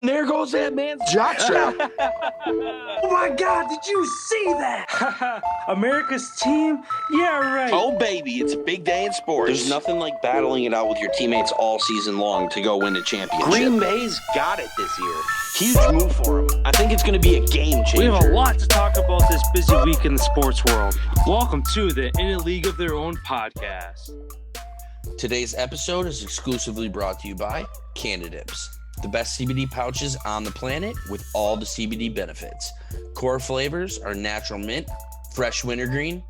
There goes that man's jockstrap. Oh my God, did you see that? America's team? Yeah, right. Oh, baby, it's a big day in sports. There's nothing like battling it out with your teammates all season long to go win a championship. Green Bay's got it this year. Huge move for them. I think it's going to be a game changer. We have a lot to talk about this busy week in the sports world. Welcome to the In a League of Their Own podcast. Today's episode is exclusively brought to you by Candidips, the best CBD pouches on the planet with all the CBD benefits. Core flavors are natural mint, fresh wintergreen,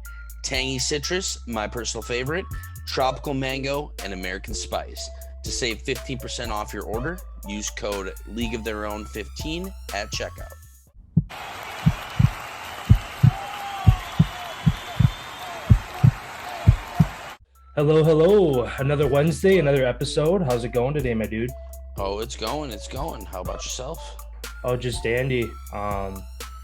tangy citrus, my personal favorite, tropical mango, and American spice. To save 15% off your order, use code League of Their Own 15 at checkout. Hello. Another Wednesday, another episode. How's it going today, my dude? Oh, it's going. How about yourself? Oh, just dandy.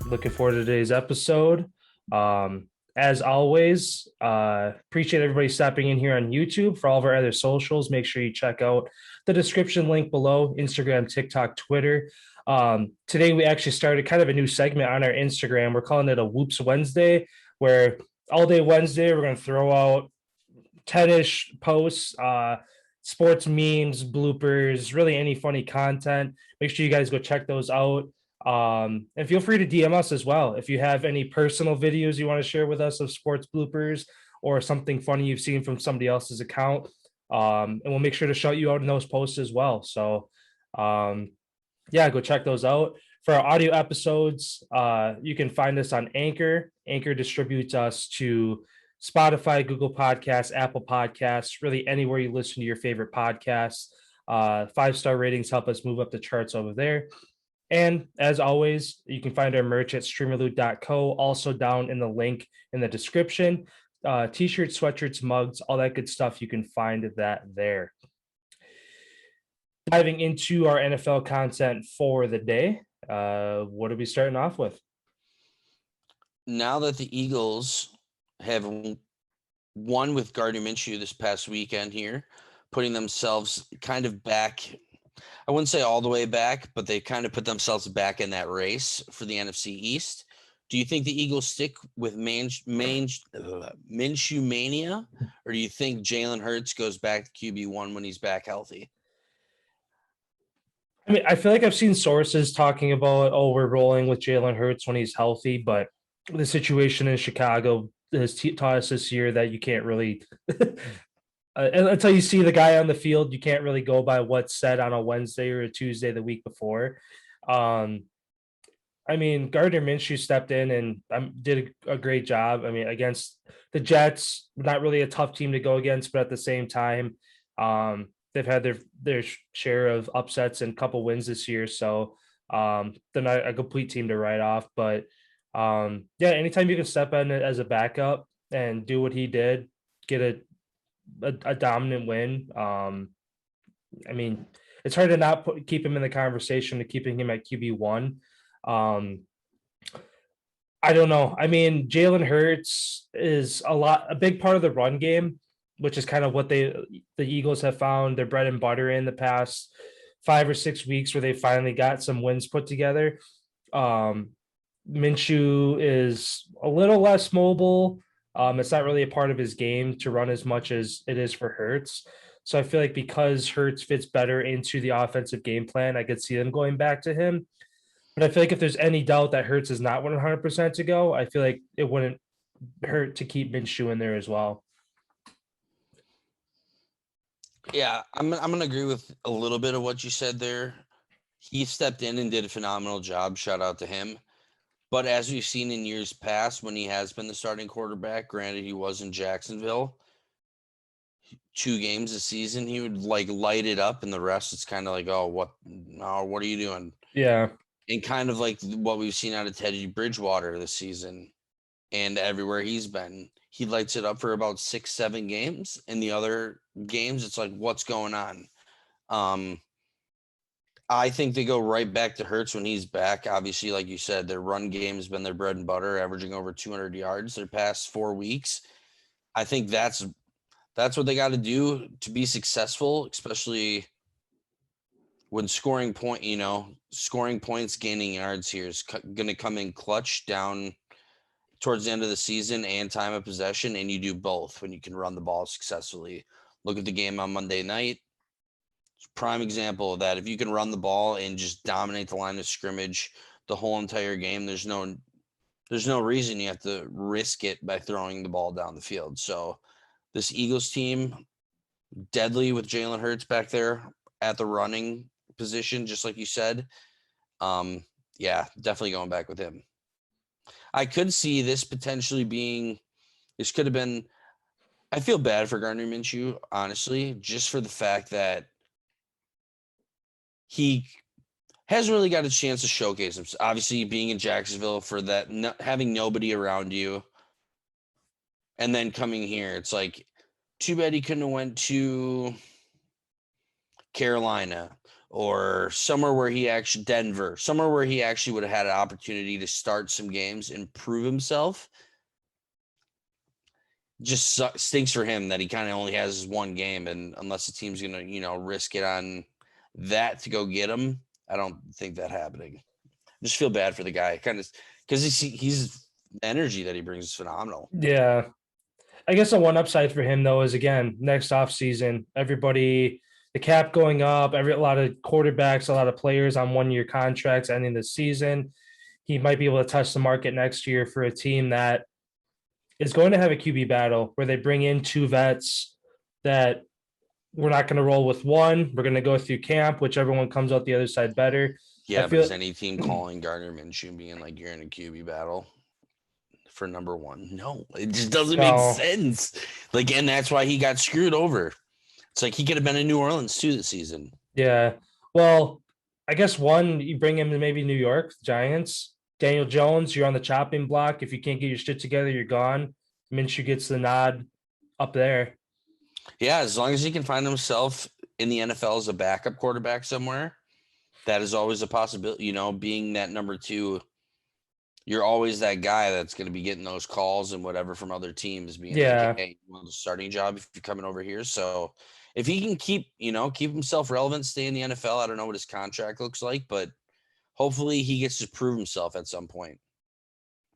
Looking forward to today's episode. As always, appreciate everybody stopping in here on YouTube. For all of our other socials, make sure you check out the description link below: Instagram, TikTok, Twitter. Today we actually started kind of a new segment on our Instagram. We're calling it a Whoops Wednesday, where all day Wednesday we're going to throw out 10-ish posts, sports memes, bloopers, really any funny content. Make sure you guys go check those out. And feel free to DM us as well if you have any personal videos you want to share with us of sports bloopers or something funny you've seen from somebody else's account. And we'll make sure to shout you out in those posts as well. So go check those out. For our audio episodes, you can find us on Anchor. Anchor distributes us to Spotify, Google Podcasts, Apple Podcasts, really anywhere you listen to your favorite podcasts. 5-star ratings help us move up the charts over there. And as always, you can find our merch at streamerloot.co, also down in the link in the description. T-shirts, sweatshirts, mugs, all that good stuff. You can find that there. Diving into our NFL content for the day, what are we starting off with? Now that the Eagles have won with Gardner Minshew this past weekend here, putting themselves kind of back, I wouldn't say all the way back, but they kind of put themselves back in that race for the NFC East. Do you think the Eagles stick with Minshew mania, or do you think Jalen Hurts goes back to QB1 when he's back healthy? I mean, I feel like I've seen sources talking about, we're rolling with Jalen Hurts when he's healthy, but the situation in Chicago has taught us this year that you can't really until you see the guy on the field, you can't really go by what's said on a Wednesday or a Tuesday the week before. I mean, Gardner Minshew stepped in and did a great job. I mean, against the Jets, not really a tough team to go against, but at the same time, they've had their share of upsets and a couple wins this year. So they're not a complete team to write off, but anytime you can step in as a backup and do what he did, get a dominant win. I mean, it's hard to not keep him in the conversation to keeping him at QB1. I don't know. I mean, Jalen Hurts is a big part of the run game, which is kind of what the Eagles have found their bread and butter in the past 5 or 6 weeks, where they finally got some wins put together. Minshew is a little less mobile. It's not really a part of his game to run as much as it is for Hurts. So I feel like because Hurts fits better into the offensive game plan, I could see them going back to him. But I feel like if there's any doubt that Hurts is not 100% to go, I feel like it wouldn't hurt to keep Minshew in there as well. Yeah, I'm going to agree with a little bit of what you said there. He stepped in and did a phenomenal job. Shout out to him. But as we've seen in years past, when he has been the starting quarterback, granted he was in Jacksonville, 2 games a season, he would light it up, and the rest it's kind of like, what are you doing? Yeah. And kind of like what we've seen out of Teddy Bridgewater this season and everywhere he's been. He lights it up for about 6-7 games, and the other games it's like, what's going on? I think they go right back to Hurts when he's back. Obviously, like you said, their run game has been their bread and butter, averaging over 200 yards their past 4 weeks. I think that's what they got to do to be successful, especially when scoring points, gaining yards here is going to come in clutch down towards the end of the season and time of possession, and you do both when you can run the ball successfully. Look at the game on Monday night. Prime example of that. If you can run the ball and just dominate the line of scrimmage the whole entire game, there's no reason you have to risk it by throwing the ball down the field. So this Eagles team, deadly with Jalen Hurts back there at the running position, just like you said. Yeah, definitely going back with him. I could see this potentially being, this could have been, I feel bad for Gardner Minshew, honestly, just for the fact that he hasn't really got a chance to showcase himself. Obviously, being in Jacksonville for that, having nobody around you, and then coming here, it's like, too bad he couldn't have went to Carolina or somewhere where he actually, Denver, somewhere where he actually would have had an opportunity to start some games and prove himself. Just stinks for him that he kind of only has one game, and unless the team's going to, risk it on that to go get him, I don't think that happening. I just feel bad for the guy, kind of, because he's the energy that he brings is phenomenal. Yeah. I guess the one upside for him, though, is, again, next offseason, everybody, the cap going up, a lot of quarterbacks, a lot of players on one-year contracts ending the season. He might be able to touch the market next year for a team that is going to have a QB battle where they bring in two vets that we're not going to roll with one. We're going to go through camp, whichever one comes out the other side better. Yeah, but is any team calling Gardner Minshew being like, you're in a QB battle for number one? No, it just doesn't make sense. Like, and that's why he got screwed over. It's like he could have been in New Orleans too this season. Yeah. Well, I guess one, you bring him to maybe New York, Giants. Daniel Jones, you're on the chopping block. If you can't get your shit together, you're gone. Minshew gets the nod up there. Yeah, as long as he can find himself in the NFL as a backup quarterback somewhere, that is always a possibility. Being that number two, you're always that guy that's going to be getting those calls and whatever from other teams being like, hey, you want the starting job if you're coming over here. So if he can keep himself relevant, stay in the NFL, I don't know what his contract looks like, but hopefully he gets to prove himself at some point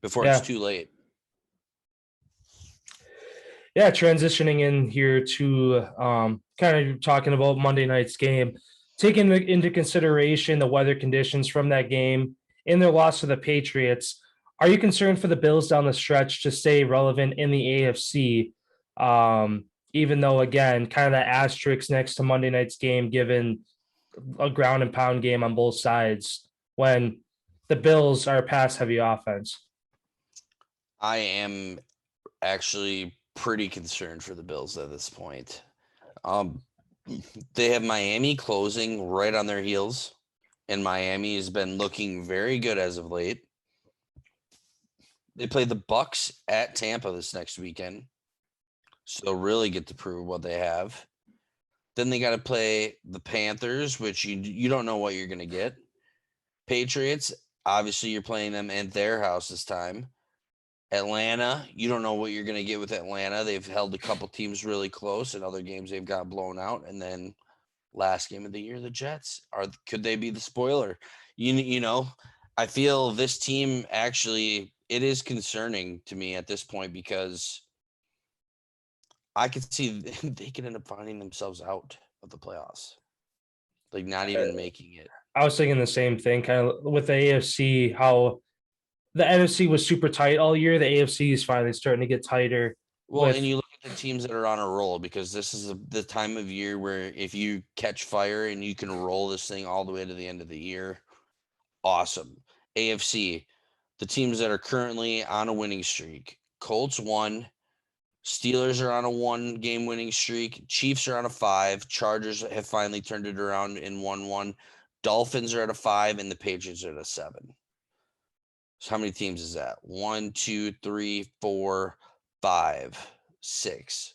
before it's too late. Yeah, transitioning in here to kind of talking about Monday night's game, taking into consideration the weather conditions from that game in their loss to the Patriots, are you concerned for the Bills down the stretch to stay relevant in the AFC? Even though, again, kind of that asterisk next to Monday night's game, given a ground and pound game on both sides, when the Bills are a pass-heavy offense. I am actually pretty concerned for the Bills at this point. They have Miami closing right on their heels, and Miami has been looking very good as of late. They play the Bucs at Tampa this next weekend, so they'll really get to prove what they have. Then they got to play the Panthers, which you don't know what you're going to get. Patriots, obviously you're playing them at their house this time. Atlanta, you don't know what you're going to get with Atlanta. They've held a couple teams really close, and other games they've got blown out. And then last game of the year, the Jets. Could they be the spoiler? I feel this team actually, it is concerning to me at this point because I could see they could end up finding themselves out of the playoffs, like not even making it. I was thinking the same thing, kind of with the AFC, how the NFC was super tight all year. The AFC is finally starting to get tighter. Well, and you look at the teams that are on a roll, because this is the time of year where if you catch fire and you can roll this thing all the way to the end of the year, awesome. AFC, the teams that are currently on a winning streak: Colts 1, Steelers are on a 1-game winning streak, Chiefs are on a 5, Chargers have finally turned it around in 1-1, Dolphins are at a 5, and the Patriots are at a 7. So how many teams is that? 1, 2, 3, 4, 5, 6.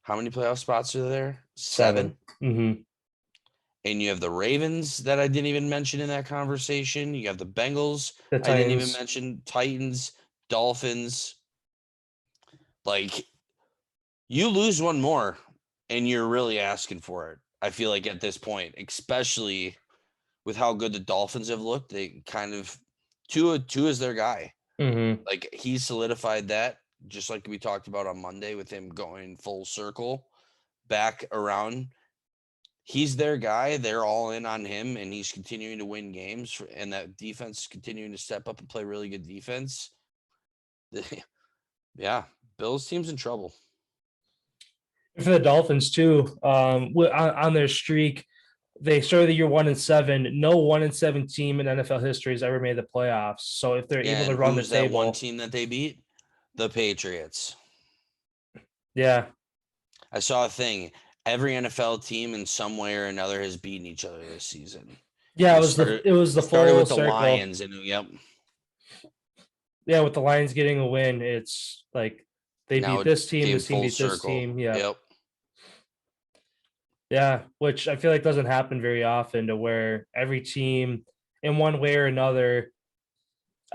How many playoff spots are there? 7. Mm-hmm. And you have the Ravens that I didn't even mention in that conversation. You have the Bengals. The I didn't even mention Titans, Dolphins. Like, you lose one more and you're really asking for it. I feel like at this point, especially with how good the Dolphins have looked, they kind of Tua is their guy. Mm-hmm. Like he solidified that, just like we talked about on Monday with him going full circle back around. He's their guy. They're all in on him, and he's continuing to win games. And that defense is continuing to step up and play really good defense. Yeah, Bills team's in trouble. For the Dolphins too, on their streak, they started the year 1-7. No 1-7 team in NFL history has ever made the playoffs. So if they're able to run the who's that one table, team that they beat? The Patriots. yeah, I saw a thing. Every NFL team in some way or another has beaten each other this season. yeah, It started full with the circle. Lions, and yep. Yeah, with the Lions getting a win, it's like they Now beat it this team, came this team full beat this circle. team. Yeah. Yep. Yeah, which I feel like doesn't happen very often, to where every team in one way or another,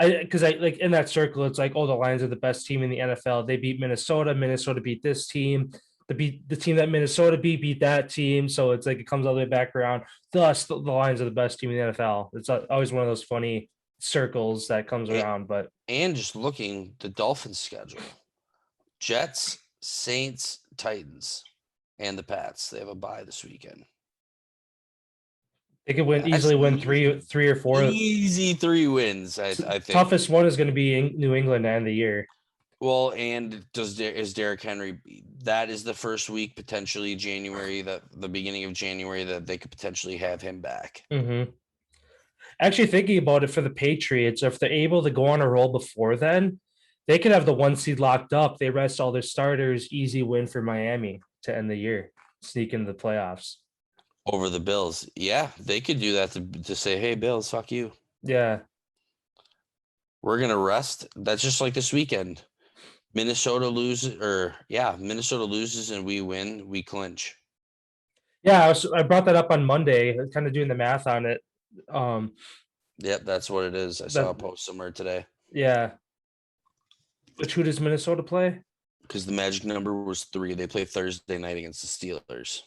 because I like in that circle, it's like, oh, the Lions are the best team in the NFL. They beat Minnesota. Minnesota beat this team. The team that Minnesota beat that team. So it's like it comes all the way back around. Thus, the Lions are the best team in the NFL. It's always one of those funny circles that comes around. But just looking the Dolphins schedule: Jets, Saints, Titans, and the Pats. They have a bye this weekend. they could easily win three or four. Easy 3 wins. I think toughest one is going to be New England to end the year. Well, and is Derrick Henry? That is the first week, potentially January, the beginning of January, that they could potentially have him back. Mm-hmm. Actually, thinking about it for the Patriots, if they're able to go on a roll before then, they could have the 1 seed locked up. They rest all their starters. Easy win for Miami to end the year, sneak into the playoffs. Over the Bills. Yeah, they could do that to say, hey, Bills, fuck you. Yeah. We're going to rest. That's just like this weekend. Minnesota loses and we win, we clinch. Yeah, I brought that up on Monday, kind of doing the math on it. Yep, that's what it is. I saw a post somewhere today. Yeah. Which, who does Minnesota play? Because the magic number was 3. They play Thursday night against the Steelers.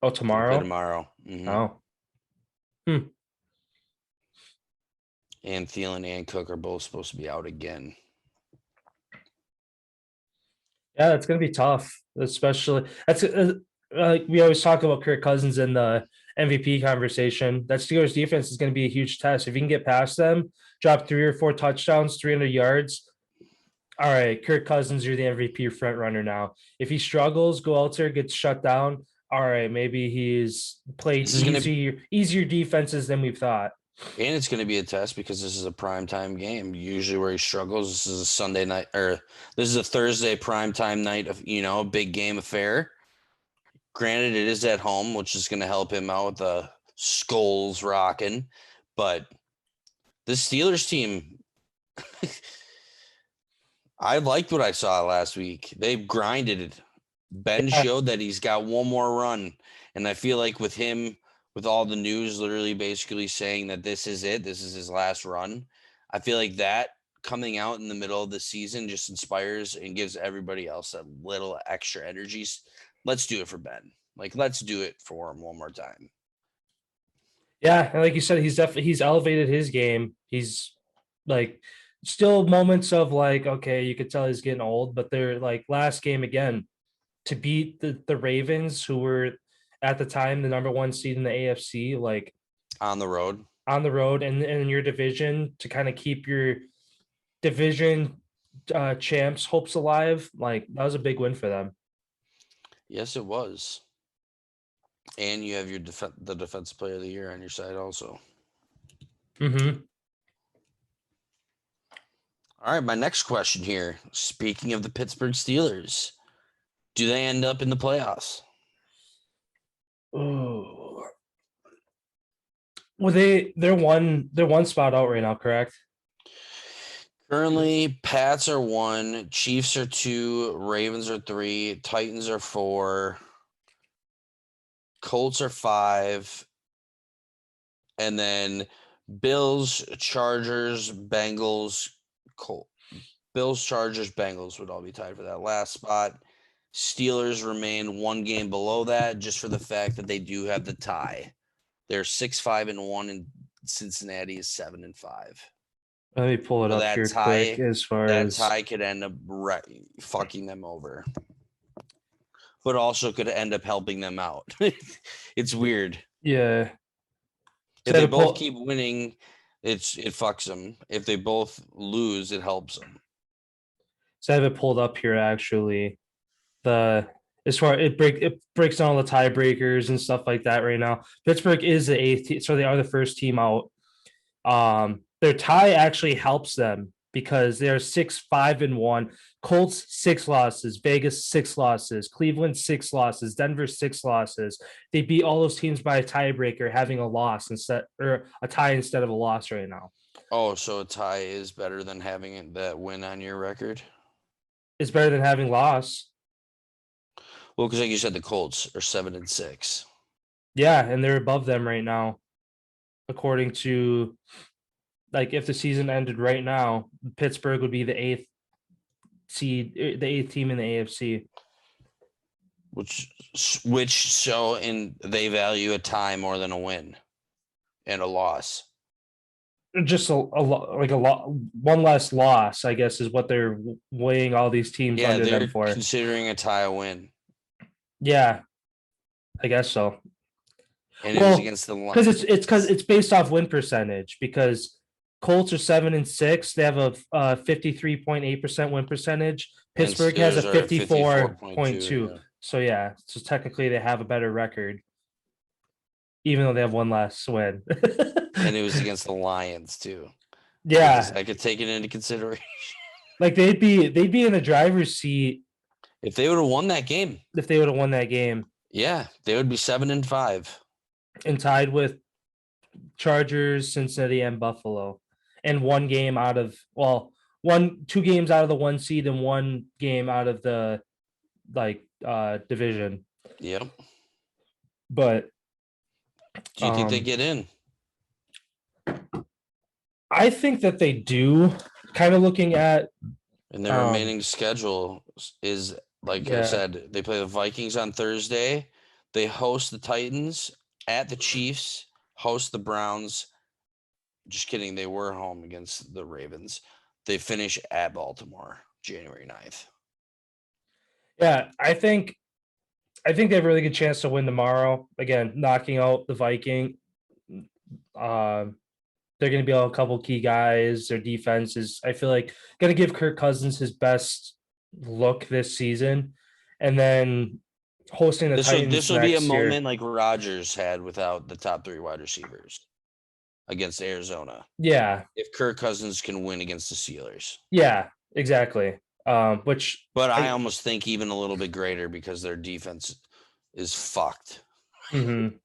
Oh, tomorrow? Tomorrow. Mm-hmm. Oh. And Thielen and Cook are both supposed to be out again. Yeah, it's going to be tough, especially that's like we always talk about Kirk Cousins in the MVP conversation. That Steelers defense is going to be a huge test. If you can get past them, drop 3 or 4 touchdowns, 300 yards. All right, Kirk Cousins, you're the MVP front runner now. If he struggles, go out there, gets shut down. All right, maybe he's played easier defenses than we've thought. And it's going to be a test because this is a primetime game. Usually where he struggles, this is a Sunday night, or this is a Thursday primetime night of, a big game affair. Granted, it is at home, which is going to help him out with the skulls rocking. But the Steelers team, I liked what I saw last week. They grinded it. Ben showed that he's got one more run. And I feel like with him, with all the news literally basically saying that this is it, this is his last run, I feel like that coming out in the middle of the season just inspires and gives everybody else a little extra energy. Let's do it for Ben. Like, let's do it for him one more time. Yeah, and like you said, he's elevated his game. He's like still moments of like, okay, you could tell he's getting old, but they're like last game again to beat the Ravens, who were at the time the number 1 seed in the AFC, like on the road and in your division, to kind of keep your division champs hopes alive. Like, that was a big win for them. Yes, it was. And you have the defensive player of the year on your side also. Mm-hmm. All right, my next question here. Speaking of the Pittsburgh Steelers, do they end up in the playoffs? Oh, well, they're one spot out right now, correct? Currently, Pats are 1, Chiefs are 2, Ravens are 3, Titans are 4, Colts are 5, and then Bills, Chargers, Bengals, Bills, Chargers, Bengals would all be tied for that last spot. Steelers remain one game below that, just for the fact that they do have the tie. They're 6-5-1, and Cincinnati is 7-5. Let me pull it So up that here tie, quick as far that as tie could end up fucking them over, but also could end up helping them out. It's weird. yeah. If they both keep winning, it fucks them. If they both lose, it helps them. So I have it pulled up here actually. It breaks down all the tiebreakers and stuff like that right now. Pittsburgh is the eighth team, so they are the first team out. Their tie actually helps them because they're 6-5-1. Colts 6 losses, Vegas 6 losses, Cleveland 6 losses, Denver 6 losses. They beat all those teams by a tiebreaker, having a loss instead or a tie instead of a loss right now. Oh, so a tie is better than having that win on your record? It's better than having loss. Well, because like you said, the Colts are 7-6. Yeah, and they're above them right now, according to like if the season ended right now, Pittsburgh would be the eighth seed, the eighth team in the AFC. Which so in they value a tie more than a win and a loss. Just one less loss, I guess, is what they're weighing all these teams under them for. Considering a tie a win. Yeah, I guess so. And it was against the line. Because it's based off win percentage. Because Colts are 7-6, they have a 53.8% win percentage. Pittsburgh has a 54.2. Yeah. So technically they have a better record, even though they have one less win. And it was against the Lions too. Yeah, I could take it into consideration. Like they'd be in the driver's seat if they would have won that game. Yeah, they would be 7-5 and tied with Chargers, Cincinnati, and Buffalo, and 2 games out of the 1 seed and 1 game out of the division. Yep. But do you think they get in? I think that they do. Kind of looking at and their remaining schedule is I said, they play the Vikings on Thursday. They host the Titans, at the Chiefs, host the Browns. Just kidding. They were home against the Ravens. They finish at Baltimore, January 9th. Yeah, I think they have a really good chance to win tomorrow. Again, knocking out the Viking. They're going to be a couple key guys. Their defense is, I feel like, going to give Kirk Cousins his best look this season. And then hosting the Titans this will be a moment like Rodgers had without the top 3 wide receivers against Arizona. Yeah. If Kirk Cousins can win against the Steelers. Yeah, exactly. But I almost think even a little bit greater because their defense is fucked. Mm-hmm.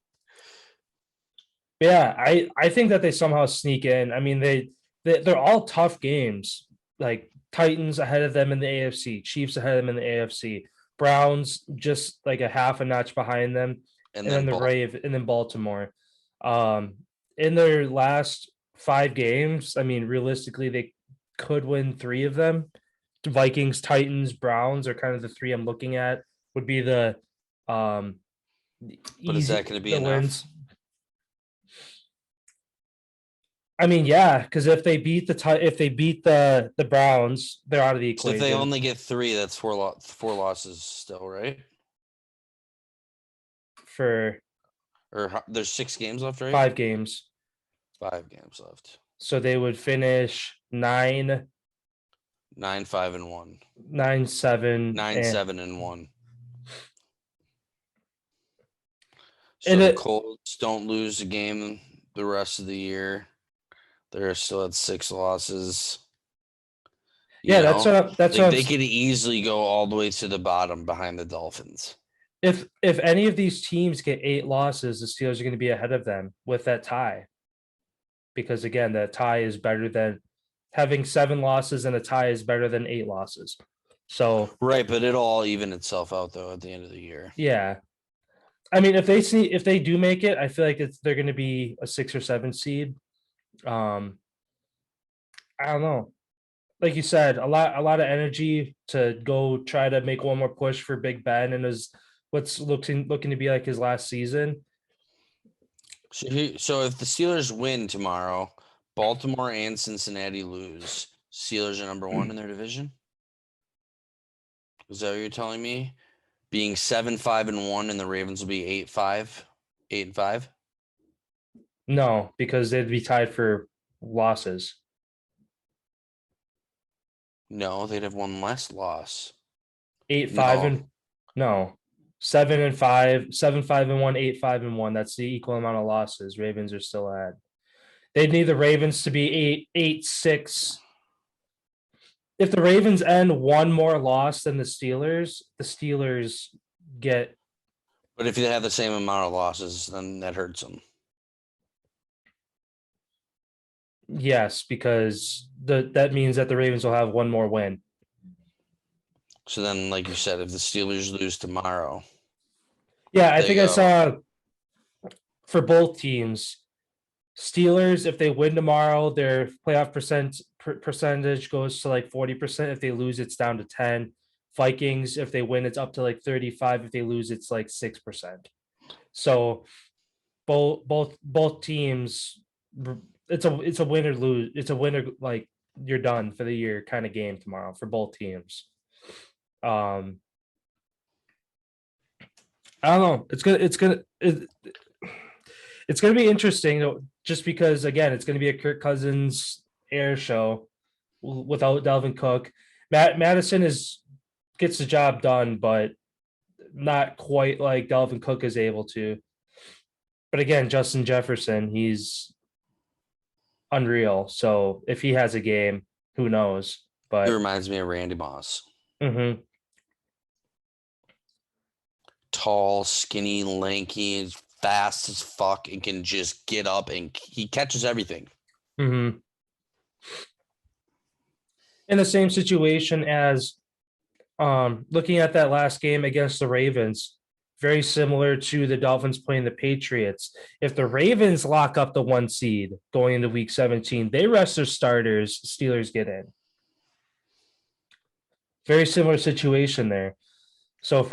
Yeah, I think that they somehow sneak in. I mean, they're all tough games. Like Titans ahead of them in the AFC, Chiefs ahead of them in the AFC, Browns just like a half a notch behind them, and then and then Baltimore. In their last 5 games, I mean, realistically, they could win 3 of them. The Vikings, Titans, Browns are kind of the 3 I'm looking at. Would be the but is that going to be enough? Wins. I mean, yeah, because if they beat the Browns, they're out of the equation. So if they only get 3, that's 4 losses still, right? There's 6 games left, right? 5 games. 5 games left. So they would finish 9-5-1. 9-7. 9-7-1. So the Colts don't lose a game the rest of the year. They're still at 6 losses. That's what they could easily go all the way to the bottom behind the Dolphins. If any of these teams get 8 losses, the Steelers are going to be ahead of them with that tie. Because again, that tie is better than having 7 losses, and a tie is better than 8 losses. So right, but it'll all even itself out though at the end of the year. Yeah. I mean, if they do make it, I feel like they're going to be a 6 or 7 seed. I don't know. like you said, a lot of energy to go try to make one more push for Big Ben and is what's looking to be like his last season. So if the Steelers win tomorrow, Baltimore and Cincinnati lose, Steelers are number 1 in their division. Is that what you're telling me? Being 7-5-1, and the Ravens will be 8-5. No, because they'd be tied for losses. No, they'd have one less loss. 8-5 No. and no 7-5, 7-5-1, 8-5-1. That's the equal amount of losses Ravens are still at. They'd need the Ravens to be 8-6. If the Ravens end one more loss than the Steelers get. But if they have the same amount of losses, then that hurts them. Yes, because that means that the Ravens will have one more win. So then, like you said, if the Steelers lose tomorrow. Yeah, I think I saw for both teams, Steelers, if they win tomorrow, their playoff percentage goes to like 40%. If they lose, it's down to 10. Vikings, if they win, it's up to like 35. If they lose, it's like 6%. So both teams, it's a win or lose. It's a winner, like you're done for the year kind of game tomorrow for both teams. I don't know. It's gonna be interesting, just because again, it's gonna be a Kirk Cousins air show without Dalvin Cook. Madison gets the job done, but not quite like Dalvin Cook is able to. But again, Justin Jefferson, he's unreal. So if he has a game, who knows? But it reminds me of Randy Moss. Mm-hmm. Tall, skinny, lanky, fast as fuck, and can just get up, and he catches everything. Mm-hmm. In the same situation as looking at that last game against the Ravens, very similar to the Dolphins playing the Patriots. If the Ravens lock up the 1 seed going into week 17, they rest their starters, Steelers get in. Very similar situation there. So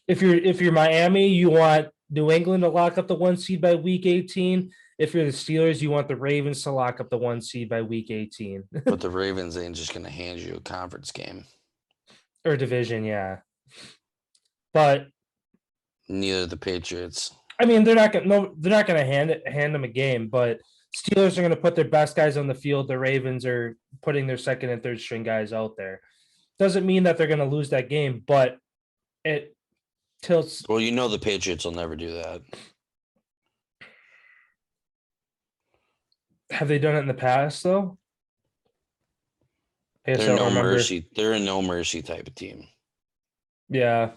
if you're Miami, you want New England to lock up the 1 seed by week 18. If you're the Steelers, you want the Ravens to lock up the 1 seed by week 18. But the Ravens ain't just going to hand you a conference game. Or division, yeah. But neither the Patriots. I mean, they're not going to hand them a game, but Steelers are going to put their best guys on the field. The Ravens are putting their second and third string guys out there. Doesn't mean that they're going to lose that game, but it tilts. Well, the Patriots will never do that. Have they done it in the past, though? They're no mercy. They're a no mercy type of team. Yeah.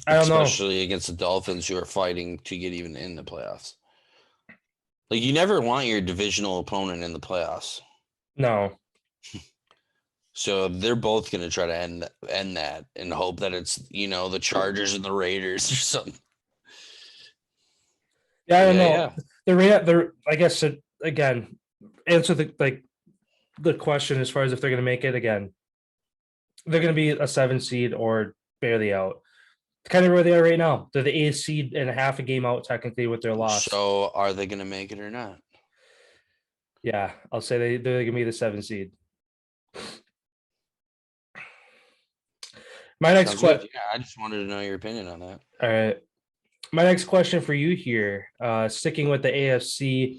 I don't know. Especially against the Dolphins, who are fighting to get even in the playoffs. Like, you never want your divisional opponent in the playoffs. No. So they're both going to try to end that and hope that it's, the Chargers and the Raiders or something. Yeah, I don't know. Yeah. I guess, again, answer the question as far as if they're going to make it again. They're going to be a 7 seed or barely out. It's kind of where they are right now. They're the 8th seed and half a game out technically with their loss. So are they going to make it or not? Yeah, I'll say they're going to be the 7 seed. My next question. Yeah, I just wanted to know your opinion on that. All right. My next question for you here, sticking with the AFC,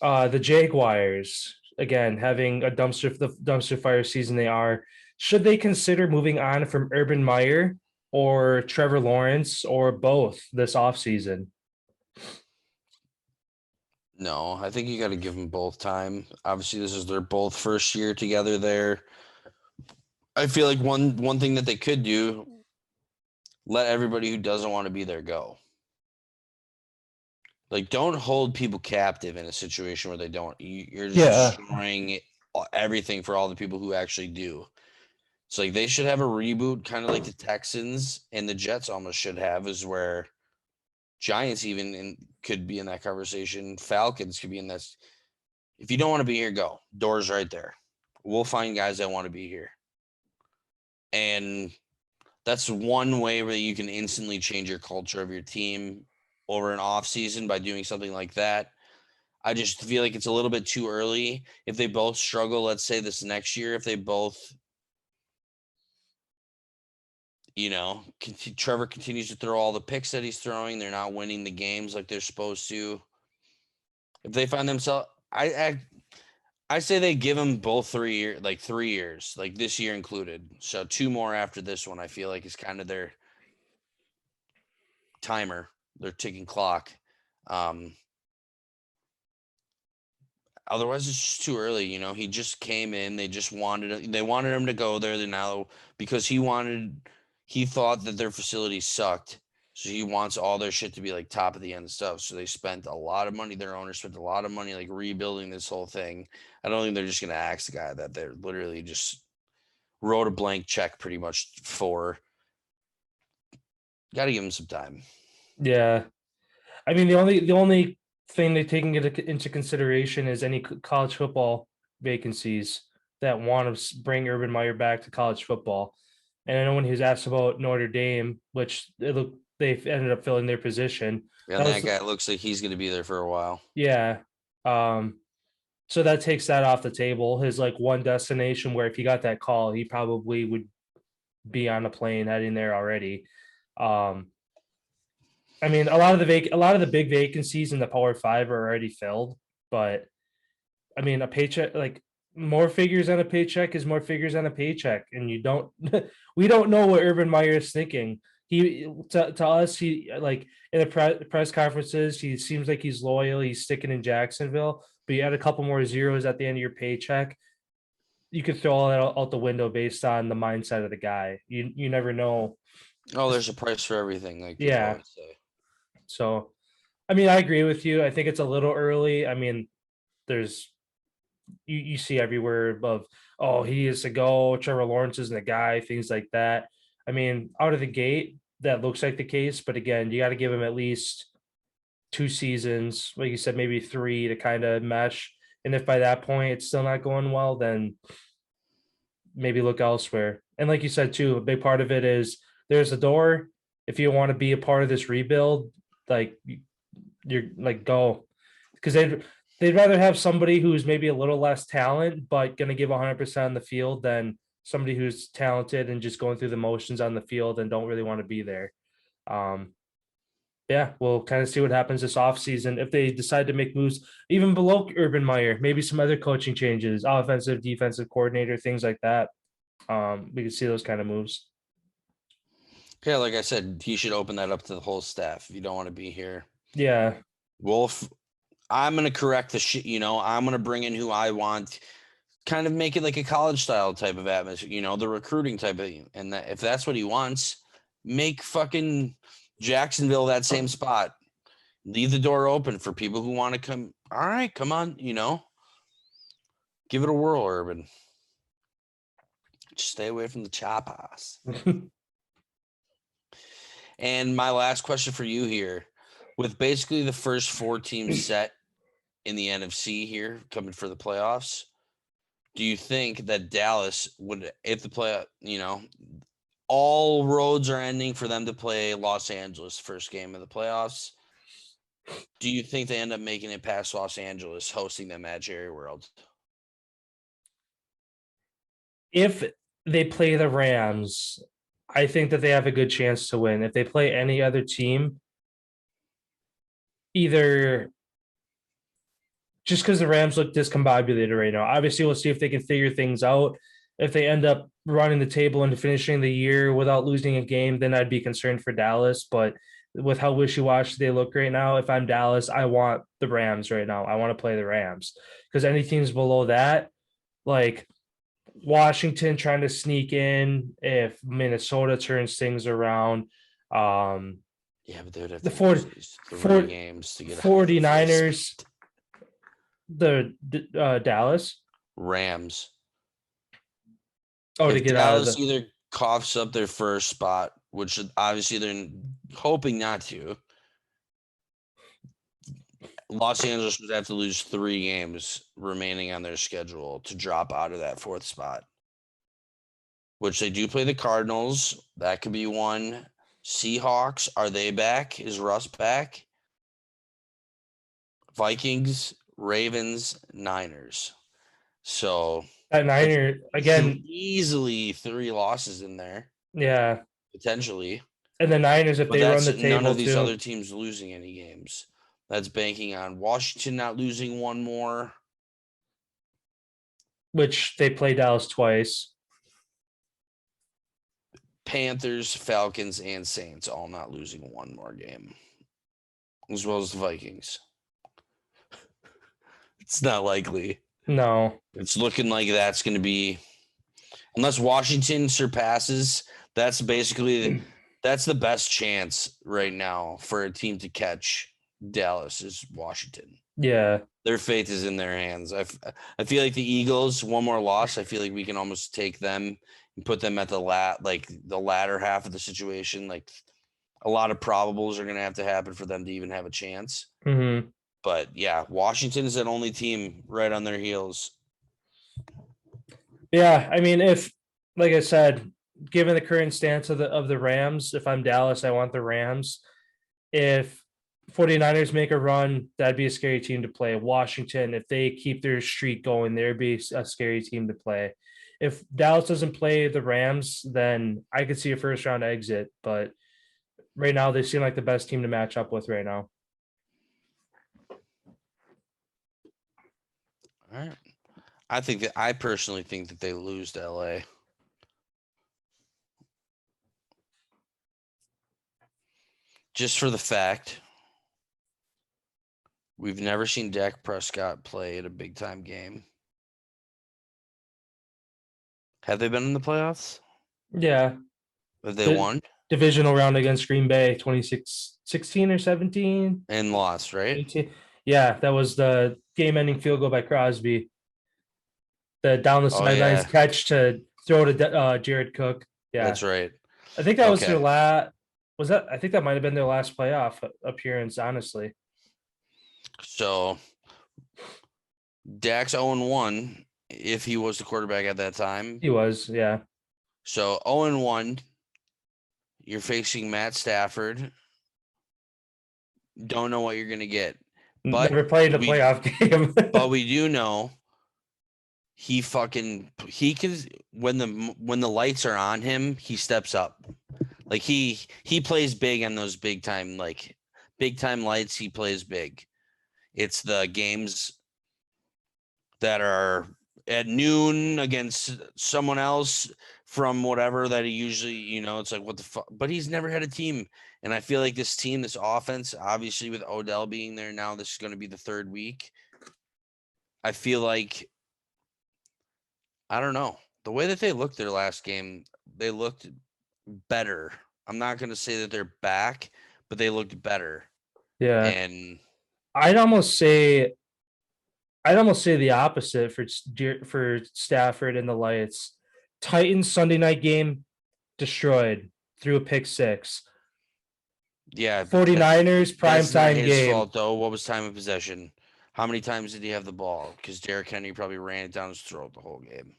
the Jaguars, again, having the dumpster fire season they are, should they consider moving on from Urban Meyer or Trevor Lawrence or both this offseason? No, I think you got to give them both time. Obviously, this is their both first year together there. I feel like one thing that they could do, let everybody who doesn't want to be there go. Like, don't hold people captive in a situation where they don't. You're just destroying everything for all the people who actually do. So, like, they should have a reboot, kind of like the Texans and the Jets almost should have, is where Giants even could be in that conversation. Falcons could be in this. If you don't want to be here, go. Doors right there. We'll find guys that want to be here. And that's one way where you can instantly change your culture of your team over an off season by doing something like that. I just feel like it's a little bit too early. If they both struggle, let's say this next year, if they both, Trevor continues to throw all the picks that he's throwing, they're not winning the games like they're supposed to. If they find themselves, I say they give them both 3 years, like 3 years, like this year included. So 2 more after this one, I feel like is kind of their timer, their ticking clock. Otherwise, it's just too early. He just came in. They wanted him to go there. They now, because he thought that their facility sucked. So he wants all their shit to be like top of the end stuff. So they spent a lot of money. Their owner spent a lot of money like rebuilding this whole thing. I don't think they're just going to ask the guy that they're literally just wrote a blank check pretty much for. Got to give him some time. Yeah. I mean, the only thing they're taking into consideration is any college football vacancies that want to bring Urban Meyer back to college football. And I know when he was asked about Notre Dame, which they've ended up filling their position. And that guy looks like he's going to be there for a while. Yeah. So that takes that off the table. His like one destination where if he got that call, he probably would be on a plane heading there already. I mean, a lot of the big vacancies in the Power Five are already filled, but I mean, a paycheck, like more figures on a paycheck is more figures on a paycheck, and we don't know what Urban Meyer is thinking. To us, he like in the press conferences, he seems like he's loyal. He's sticking in Jacksonville, but you add a couple more zeros at the end of your paycheck, you could throw all that out the window based on the mindset of the guy. You never know. Oh, there's a price for everything, like people always say. So, I mean, I agree with you. I think it's a little early. I mean, there's you see everywhere of, oh, he is a go. Trevor Lawrence isn't a guy. Things like that. I mean, out of the gate, that looks like the case. But again, you got to give him at least 2 seasons, like you said, maybe 3 to kind of mesh. And if by that point it's still not going well, then maybe look elsewhere. And like you said too, a big part of it is there's a door. If you want to be a part of this rebuild, like you're like go, because they'd rather have somebody who's maybe a little less talent but going to give 100% on the field than somebody who's talented and just going through the motions on the field and don't really want to be there. Yeah, we'll kind of see what happens this offseason. If they decide to make moves even below Urban Meyer, maybe some other coaching changes, offensive, defensive coordinator, things like that. We can see those kind of moves. Yeah, like I said, he should open that up to the whole staff if you don't want to be here. Yeah. Wolf, I'm going to correct the shit, I'm going to bring in who I want, kind of make it like a college style type of atmosphere, the recruiting type of thing. And if that's what he wants, make fucking Jacksonville that same spot. Leave the door open for people who want to come. All right, come on, give it a whirl, Urban. Just stay away from the chop house. And my last question for you here, with basically the first 4 teams set in the NFC here coming for the playoffs, do you think that Dallas would, if the all roads are ending for them to play Los Angeles first game of the playoffs, do you think they end up making it past Los Angeles, hosting them at Jerry World? If they play the Rams, I think that they have a good chance to win. If they play any other team, either just because the Rams look discombobulated right now, obviously we'll see if they can figure things out. If they end up running the table and finishing the year without losing a game, then I'd be concerned for Dallas. But with how wishy-washy they look right now, if I'm Dallas, I want the Rams right now. I want to play the Rams because any teams below that, like Washington trying to sneak in, if Minnesota turns things around. Yeah, but they would have the to 40 games to get 49ers, the Dallas Rams. Oh, if to get Dallas out of either coughs up their first spot, which obviously they're hoping not to. Los Angeles would have to lose 3 games remaining on their schedule to drop out of that 4th spot. Which they do play the Cardinals. That could be one. Seahawks, are they back? Is Russ back? Vikings, Ravens, Niners. So That Niner again, easily 3 losses in there, yeah. potentially. And the Niners, if But they run that's the table none of these too, other teams losing any games. That's banking on Washington not losing one more. which they play Dallas twice. Panthers, Falcons, and Saints all not losing one more game, as well as the Vikings. It's not likely. No, It's looking like that's going to be, unless Washington surpasses, that's basically that's the best chance right now for a team to catch Dallas is Washington. yeah, Their fate is in their hands. I feel like the Eagles, one more loss, I feel like we can almost take them and put them at the latter half of the situation. Like a lot of probables are going to have to happen for them to even have a chance. mm-hmm. But yeah, Washington is that only team right on their heels. Yeah. I mean, if, like I said, given the current stance of the Rams, if I'm Dallas, I want the Rams. If 49ers make a run, that'd be a scary team to play. Washington, if they keep their streak going, there'd be a scary team to play. If Dallas doesn't play the Rams, then I could see a first round exit. But right now, they seem like the best team to match up with right now. All right. I personally think that they lose to LA. Just for the fact we've never seen Dak Prescott play at a big time game. Have they been in the playoffs? Yeah. Have they won? Divisional round against Green Bay, 16 or 17. And lost, right? 18. Yeah, that was the game-ending field goal by Crosby. The down the sidelines catch to throw to Jared Cook. Yeah, that's right. I think that was their last. Was that? I think that might have been their last playoff appearance. Honestly. So, Dak's 0-1. If he was the quarterback at that time, He was, yeah. So 0-1. You're facing Matt Stafford. Don't know what you're gonna get. But Never played a playoff game. But we do know he can when the lights are on him, he steps up. Like he plays big on those big time lights, he plays big. It's the games that are at noon against someone else from whatever that he usually, it's like, what the fuck? But he's never had a team. And I feel like this team, this offense, obviously with Odell being there now, this is going to be the 3rd week. I feel like, I don't know. The way that they looked their last game, they looked better. I'm not going to say that they're back, but they looked better. Yeah. And I'd almost say the opposite for Stafford and the Lights. Titans Sunday night game destroyed through a pick 6. Yeah. 49ers primetime game. His fault though. What was time of possession? How many times did he have the ball? Because Derrick Henry probably ran it down his throat the whole game.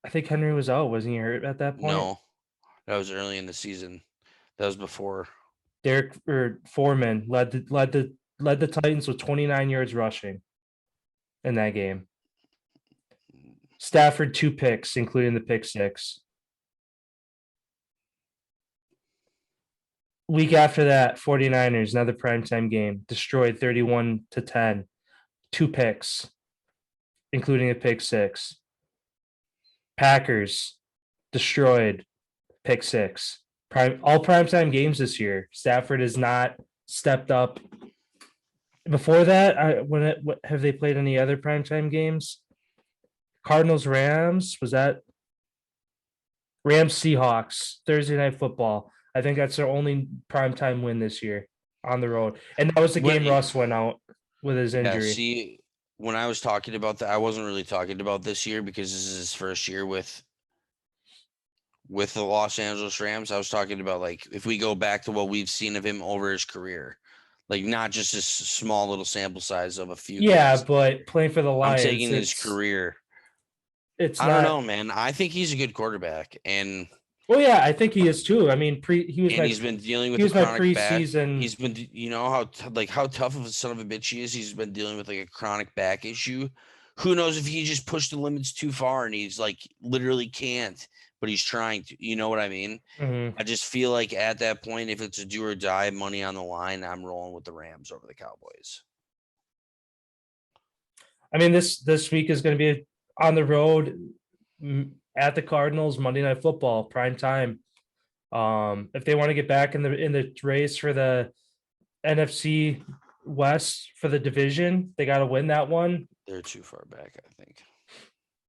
I think Henry was out. Wasn't he hurt at that point? No, that was early in the season. That was before. Derek Foreman led the Titans with 29 yards rushing in that game. Stafford 2 picks, including the pick 6. Week after that, 49ers, another primetime game, destroyed 31-10. 2 picks, including a pick 6. Packers destroyed, pick 6. All primetime games this year. Stafford has not stepped up. Before that, have they played any other primetime games? Cardinals, Rams, was that Rams, Seahawks, Thursday Night Football. I think that's their only primetime win this year on the road. And that was the game Russ went out with his injury. Yeah, see, when I was talking about that, I wasn't really talking about this year because this is his first year with the Los Angeles Rams. I was talking about, like, if we go back to what we've seen of him over his career. Like not just a small little sample size of a few. Yeah, games. but playing for the Lions, I'm taking his career. It's I not. don't know, man. I think he's a good quarterback, and Well, yeah, I think he is too. I mean, he's been dealing with he a was my chronic back. preseason. He's been, how how tough of a son of a bitch he is. He's been dealing with like a chronic back issue. Who knows if he just pushed the limits too far and he's like literally can't, but he's trying to. You know what I mean? Mhm. I just feel like at that point, if it's a do or die, money on the line, I'm rolling with the Rams over the Cowboys. I mean, this week is going to be on the road at the Cardinals, Monday Night Football, prime time. If they want to get back in the race for the NFC West for the division, they got to win that one. They're too far back, I think.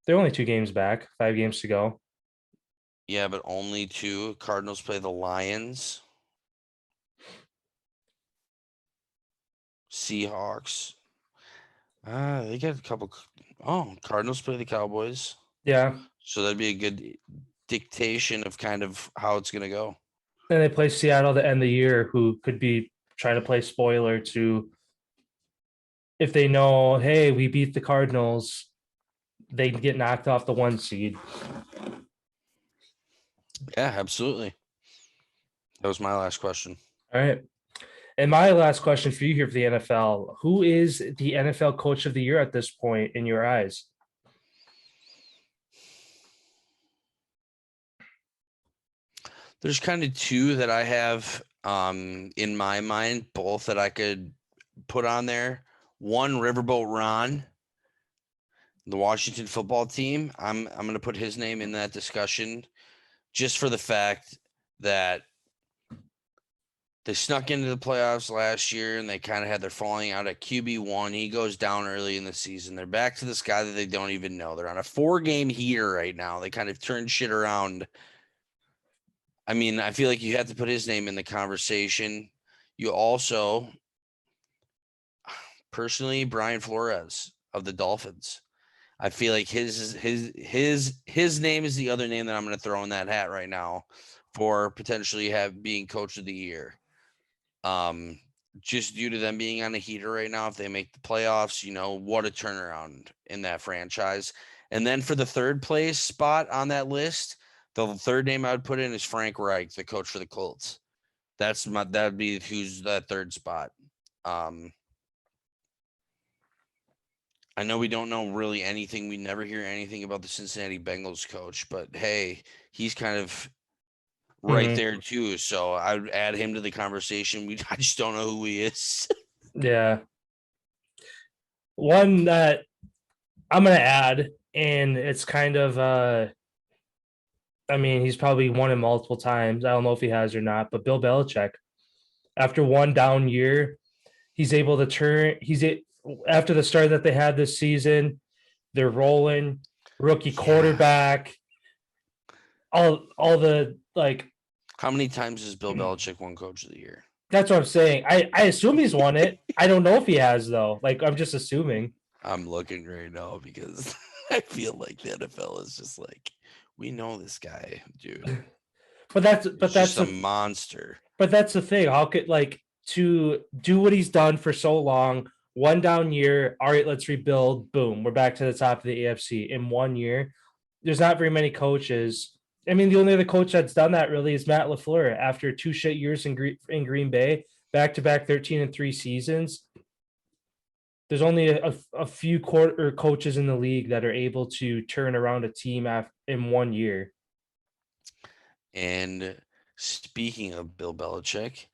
They're only 2 games back, 5 games to go. Yeah, but only 2. Cardinals play the Lions, Seahawks. They got a couple. Oh, Cardinals play the Cowboys. Yeah. So that'd be a good dictation of kind of how it's going to go. And they play Seattle to end the year, who could be trying to play spoiler to, if they know, hey, we beat the Cardinals, they get knocked off the 1 seed. Yeah, absolutely. That was my last question. All right. And my last question for you here for the NFL, who is the NFL coach of the year at this point in your eyes? There's kind of 2 that I have in my mind, both that I could put on there. One, Riverboat Ron, the Washington football team. I'm going to put his name in that discussion just for the fact that they snuck into the playoffs last year and they kind of had their falling out at QB1. He goes down early in the season. They're back to this guy that they don't even know. They're on a 4-game heater right now. They kind of turned shit around. I mean, I feel like you have to put his name in the conversation. You also, personally, Brian Flores of the Dolphins. I feel like his name is the other name that I'm going to throw in that hat right now for potentially being coach of the year. Just due to them being on a heater right now, if they make the playoffs, what a turnaround in that franchise. And then for the 3rd place spot on that list, the 3rd name I would put in is Frank Reich, the coach for the Colts. That'd be who's that 3rd spot. I know we don't know really anything. We never hear anything about the Cincinnati Bengals coach, but hey, he's kind of right there too. So I would add him to the conversation. I just don't know who he is. Yeah. One that I'm going to add, and it's kind of, I mean, he's probably won it multiple times. I don't know if he has or not, but Bill Belichick, after one down year, he's able to turn. After the start that they had this season, they're rolling. Rookie quarterback. All the like. How many times has Bill Belichick won Coach of the Year? That's what I'm saying. I assume he's won it. I don't know if he has though. Like I'm just assuming. I'm looking right now because I feel like the NFL is just like, we know this guy, dude. But that's just a monster. But that's the thing. How could to do what he's done for so long, one down year, all right, let's rebuild. Boom, we're back to the top of the AFC in 1 year. There's not very many coaches. I mean, the only other coach that's done that really is Matt LaFleur after 2 shit years in Green Bay, back-to-back 13-3 seasons. There's only a few coaches in the league that are able to turn around a team in 1 year. And speaking of Bill Belichick,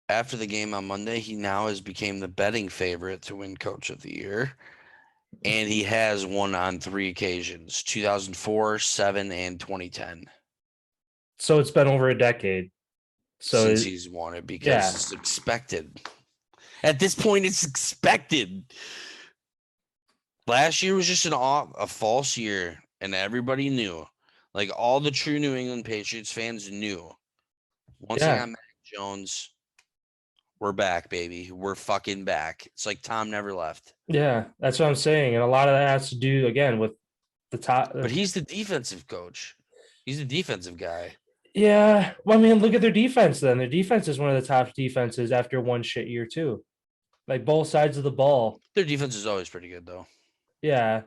after the game on Monday, he now has become the betting favorite to win Coach of the Year. And he has won on 3 occasions, 2004, 7, and 2010. So it's been over a decade. Since he's won it because it's expected. At this point, it's expected. Last year was just a false year, and everybody knew. Like all the true New England Patriots fans knew. Once they got Mac Jones, we're back, baby. We're fucking back. It's like Tom never left. Yeah, that's what I'm saying. And a lot of that has to do, again, with the top. But he's the defensive coach. He's a defensive guy. Yeah. Well, I mean, look at their defense then. Their defense is one of the top defenses after one shit year, too. Like both sides of the ball. Their defense is always pretty good, though. Yeah.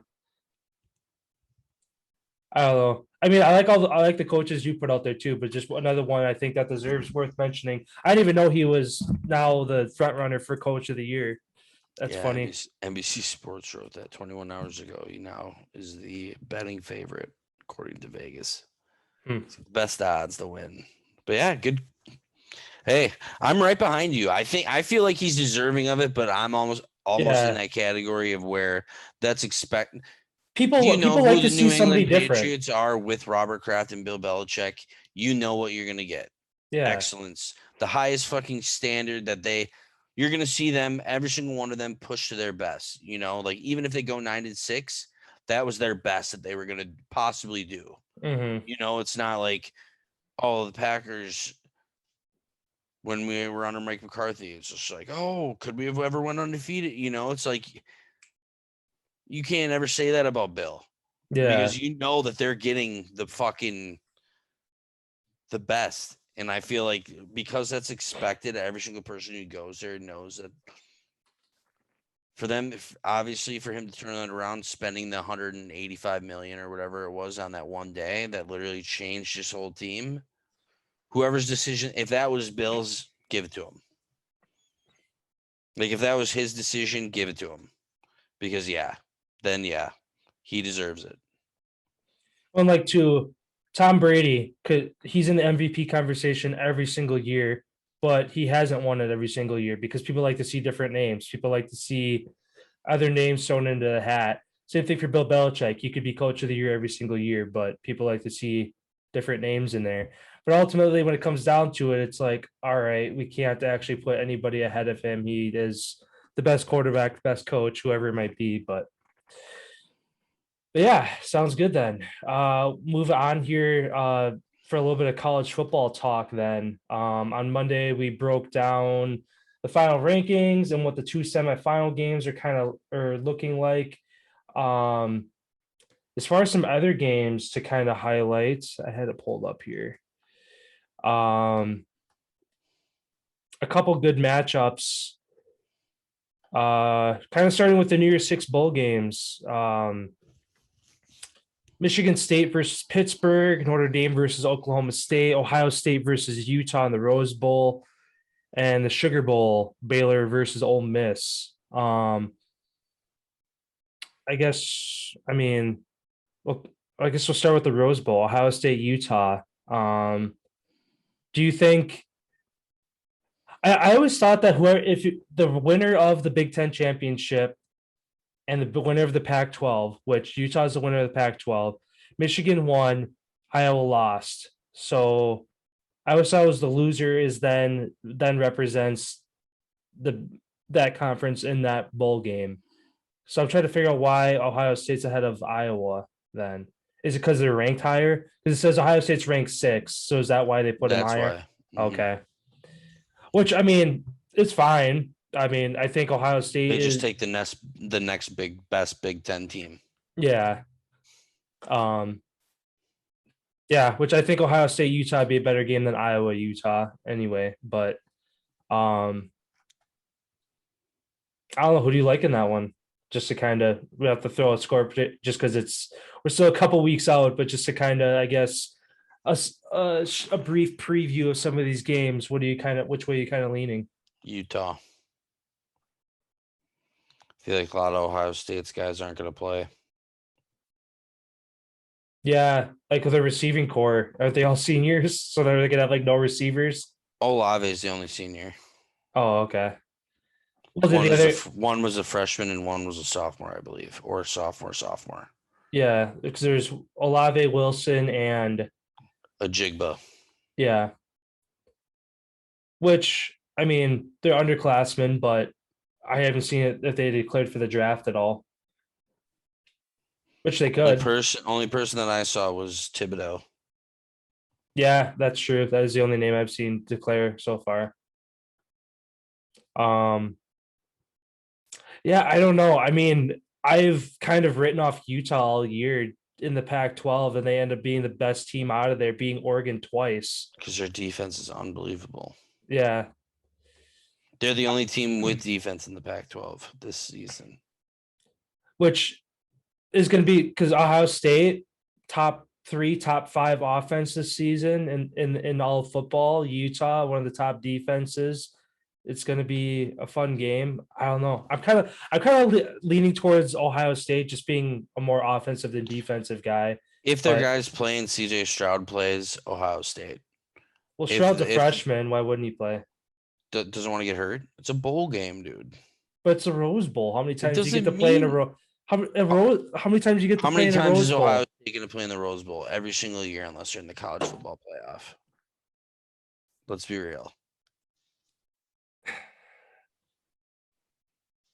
I don't know. I mean, I like the coaches you put out there too, but just another one I think that deserves worth mentioning. I didn't even know he was now the front runner for coach of the year. That's Yeah, funny. NBC Sports wrote that 21 hours ago. He now is the betting favorite according to Vegas. Hmm. Best odds to win. But yeah, good. Hey, I'm right behind you. I feel like he's deserving of it, but I'm almost Yeah. in that category of where that's expect. People You know people who like to the see New somebody England different. Patriots are with Robert Kraft and Bill Belichick. You know what you're gonna get. Yeah. Excellence, the highest fucking standard that you're gonna see them, every single one of them push to their best. You know, like even if they go 9-6, that was their best that they were gonna possibly do. Mm-hmm. You know, it's not like, oh, the Packers when we were under Mike McCarthy, it's just like, oh, could we have ever went undefeated? You know, it's like you can't ever say that about Bill Yeah. because you know that they're getting the best. And I feel like because that's expected, every single person who goes there knows that for them, obviously for him to turn that around, spending the 185 million or whatever it was on that one day that literally changed his whole team. Whoever's decision, if that was Bill's, give it to him. Like if that was his decision, give it to him. Because then he deserves it. Unlike to Tom Brady, he's in the MVP conversation every single year, but he hasn't won it every single year because people like to see different names. People like to see other names thrown into the hat. Same thing for Bill Belichick. He could be coach of the year every single year, but people like to see different names in there. But ultimately, when it comes down to it, it's like, all right, we can't actually put anybody ahead of him. He is the best quarterback, best coach, whoever it might be. But yeah, sounds good then. Move on here for a little bit of college football talk then. On Monday, we broke down the final rankings and what the two semifinal games are looking like. Um, as far as some other games to kind of highlight, I had it pulled up here. A couple good matchups. Kind of starting with the New Year's Six bowl games. Michigan State versus Pittsburgh, Notre Dame versus Oklahoma State, Ohio State versus Utah in the Rose Bowl, and the Sugar Bowl, Baylor versus Ole Miss. I guess, I mean, well, I guess we'll start with the Rose Bowl, Ohio State, Utah. Do you think? I always thought that the winner of the Big Ten championship and the winner of the Pac-12, which Utah is the winner of the Pac-12, Michigan won, Iowa lost. So I always thought it was the loser is then represents that conference in that bowl game. So I'm trying to figure out why Ohio State's ahead of Iowa then. Is it because they're ranked higher? Because it says Ohio State's ranked 6. So is that why they put them That's higher? why. Mm-hmm. Okay. Which, I mean, it's fine. I mean, I think Ohio State They just take the next best Big Ten team. Yeah. Yeah, which I think Ohio State Utah would be a better game than Iowa Utah anyway. But I don't know, who do you like in that one? Just to kind of, we have to throw a score just because we're still a couple weeks out, but just to kind of, I guess, a brief preview of some of these games. Which way are you kind of leaning? Utah. I feel like a lot of Ohio State's guys aren't going to play. Yeah, like with the receiving core, aren't they all seniors? So they're gonna have like no receivers. Olave is the only senior. Oh, okay. Well, One was a freshman and one was a sophomore, I believe, or sophomore. Yeah, because there's Olave, Wilson, and Ajigba. Yeah. Which, I mean, they're underclassmen, but I haven't seen it if they declared for the draft at all. Which they could. Only person that I saw was Thibodeau. Yeah, that's true. That is the only name I've seen declare so far. Yeah, I don't know. I mean, I've kind of written off Utah all year in the Pac-12, and they end up being the best team out of there, being Oregon twice. Because their defense is unbelievable. Yeah. They're the only team with defense in the Pac-12 this season. Which is going to be because Ohio State, top 3, top 5 offense this season in all of football. Utah, one of the top defenses. It's going to be a fun game. I don't know. I'm kind of leaning towards Ohio State, just being a more offensive than defensive guy. If their guy's playing, CJ Stroud plays Ohio State. Well, Stroud's a freshman. Why wouldn't he play? Doesn't want to get hurt. It's a bowl game, dude. But it's a Rose Bowl. How many times do you get to play in a row? How many times do you get to play in a Rose Bowl? How many times is Ohio State going to play in the Rose Bowl? Every single year, unless you're in the college football playoff. Let's be real.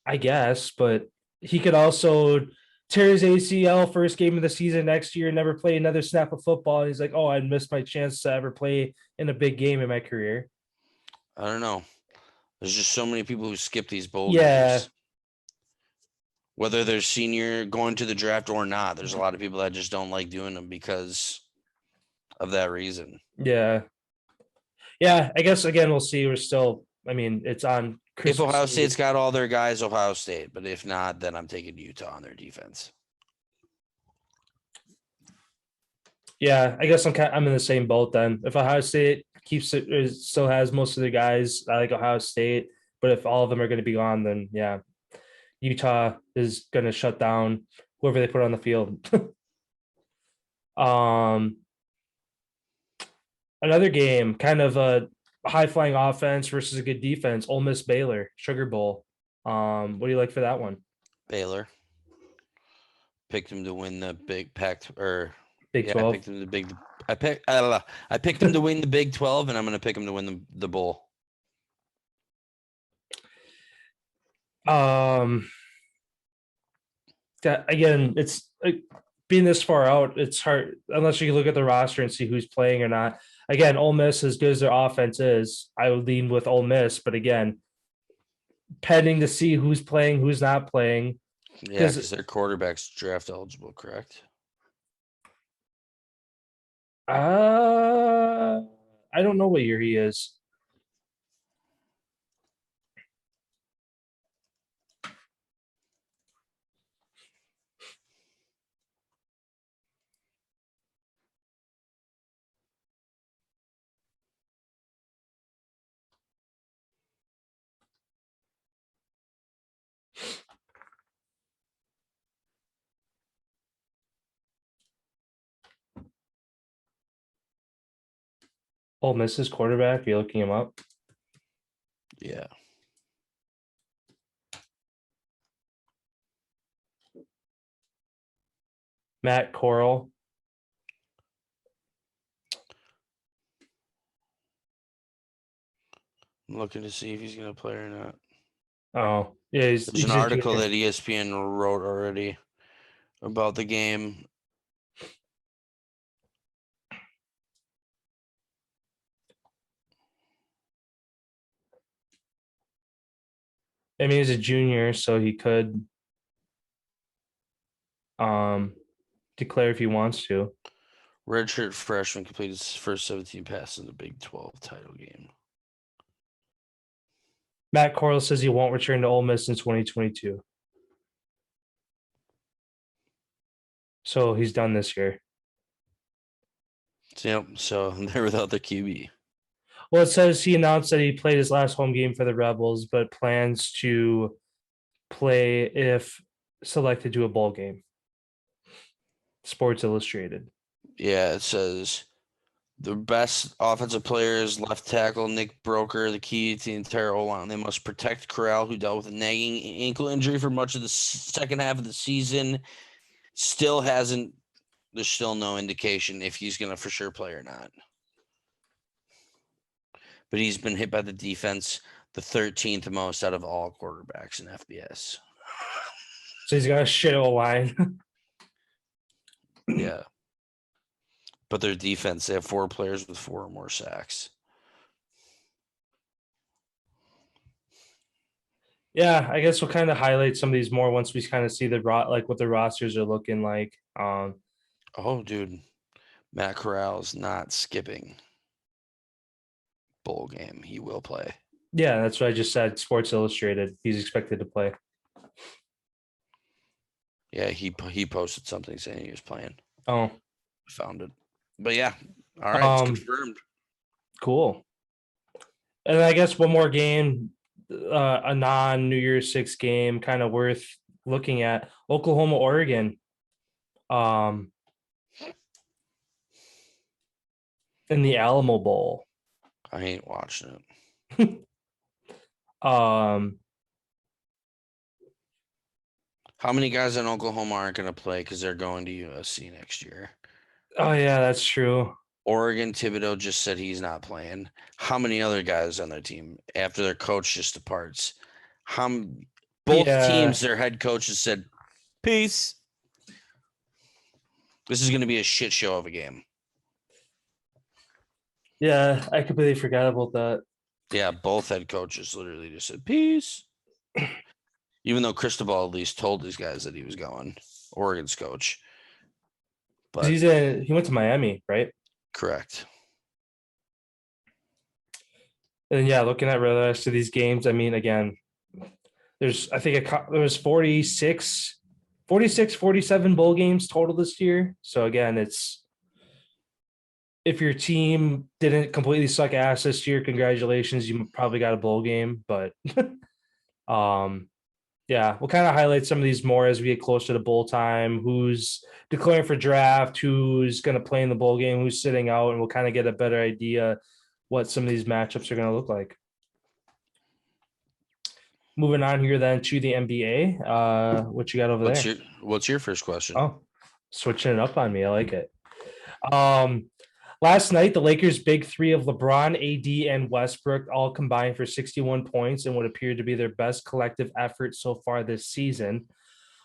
I guess, but he could also tear his ACL first game of the season next year and never play another snap of football. And he's like, oh, I missed my chance to ever play in a big game in my career. I don't know. There's just so many people who skip these bowl games. Whether they're senior going to the draft or not, there's a lot of people that just don't like doing them because of that reason. Yeah. Yeah, I guess, again, we'll see. It's on Christmas. If Ohio State's got all their guys, Ohio State. But if not, then I'm taking Utah on their defense. Yeah, I guess I'm in the same boat then. If Ohio State keeps it, still has most of the guys, I like Ohio State. But if all of them are going to be gone, then yeah, Utah is going to shut down whoever they put on the field. Another game, kind of a high-flying offense versus a good defense. Ole Miss Baylor, Sugar Bowl. What do you like for that one? Baylor. Picked him to win the Big Pac or Big 12. I picked him to I picked him to win the Big 12, and I'm going to pick him to win the bowl. Again, it's being this far out, it's hard unless you look at the roster and see who's playing or not. Again, Ole Miss, as good as their offense is, I would lean with Ole Miss, but again, pending to see who's playing, who's not playing. Yeah, because their quarterback's draft eligible, correct? I don't know what year he is. Ole Miss's quarterback, are you looking him up? Yeah. Matt Corral. I'm looking to see if he's going to play or not. Oh, yeah. There's an article that ESPN wrote already about the game. I mean, he's a junior, so he could declare if he wants to. Redshirt freshman completed his first 17 passes in the Big 12 title game. Matt Corral says he won't return to Ole Miss in 2022. So he's done this year. Yep. So they're without their QB. Well, it says he announced that he played his last home game for the Rebels, but plans to play if selected to a bowl game. Sports Illustrated. Yeah, it says the best offensive player is left tackle Nick Broker, the key to the entire O-line. They must protect Corral, who dealt with a nagging ankle injury for much of the second half of the season. There's still no indication if he's going to for sure play or not. But he's been hit by the defense the 13th most out of all quarterbacks in FBS. So he's got a shit O-line. Yeah. But their defense, they have 4 players with 4 or more sacks. Yeah, I guess we'll kind of highlight some of these more once we kind of see what the rosters are looking like. Oh, dude. Matt Corral's not skipping bowl game. He will play. Yeah, that's what I just said. Sports Illustrated. He's expected to play. Yeah, he posted something saying he was playing. Oh, Found it. But yeah, all right, it's confirmed. Cool. And I guess one more game, a non-New Year's Six game, kind of worth looking at. Oklahoma, Oregon. In the Alamo Bowl. I ain't watching it. How many guys in Oklahoma aren't going to play because they're going to USC next year? Oh, yeah, that's true. Oregon, Thibodeau just said he's not playing. How many other guys on their team after their coach just departs? Both teams, their head coaches said, peace. This is going to be a shit show of a game. Yeah, I completely forgot about that. Yeah, both head coaches literally just said, peace. Even though Cristobal at least told these guys that he was going, Oregon's coach. But he went to Miami, right? Correct. And yeah, looking at the rest of these games, I mean, again, there was 46, 47 bowl games total this year. So again, it's if your team didn't completely suck ass this year, congratulations, you probably got a bowl game. But yeah, we'll kind of highlight some of these more as we get closer to bowl time, who's declaring for draft, who's going to play in the bowl game, who's sitting out, and we'll kind of get a better idea what some of these matchups are going to look like. Moving on here then to the NBA. What you got over there? What's your first question? Oh, switching it up on me. I like it. Last night, the Lakers' big three of LeBron, AD, and Westbrook all combined for 61 points in what appeared to be their best collective effort so far this season.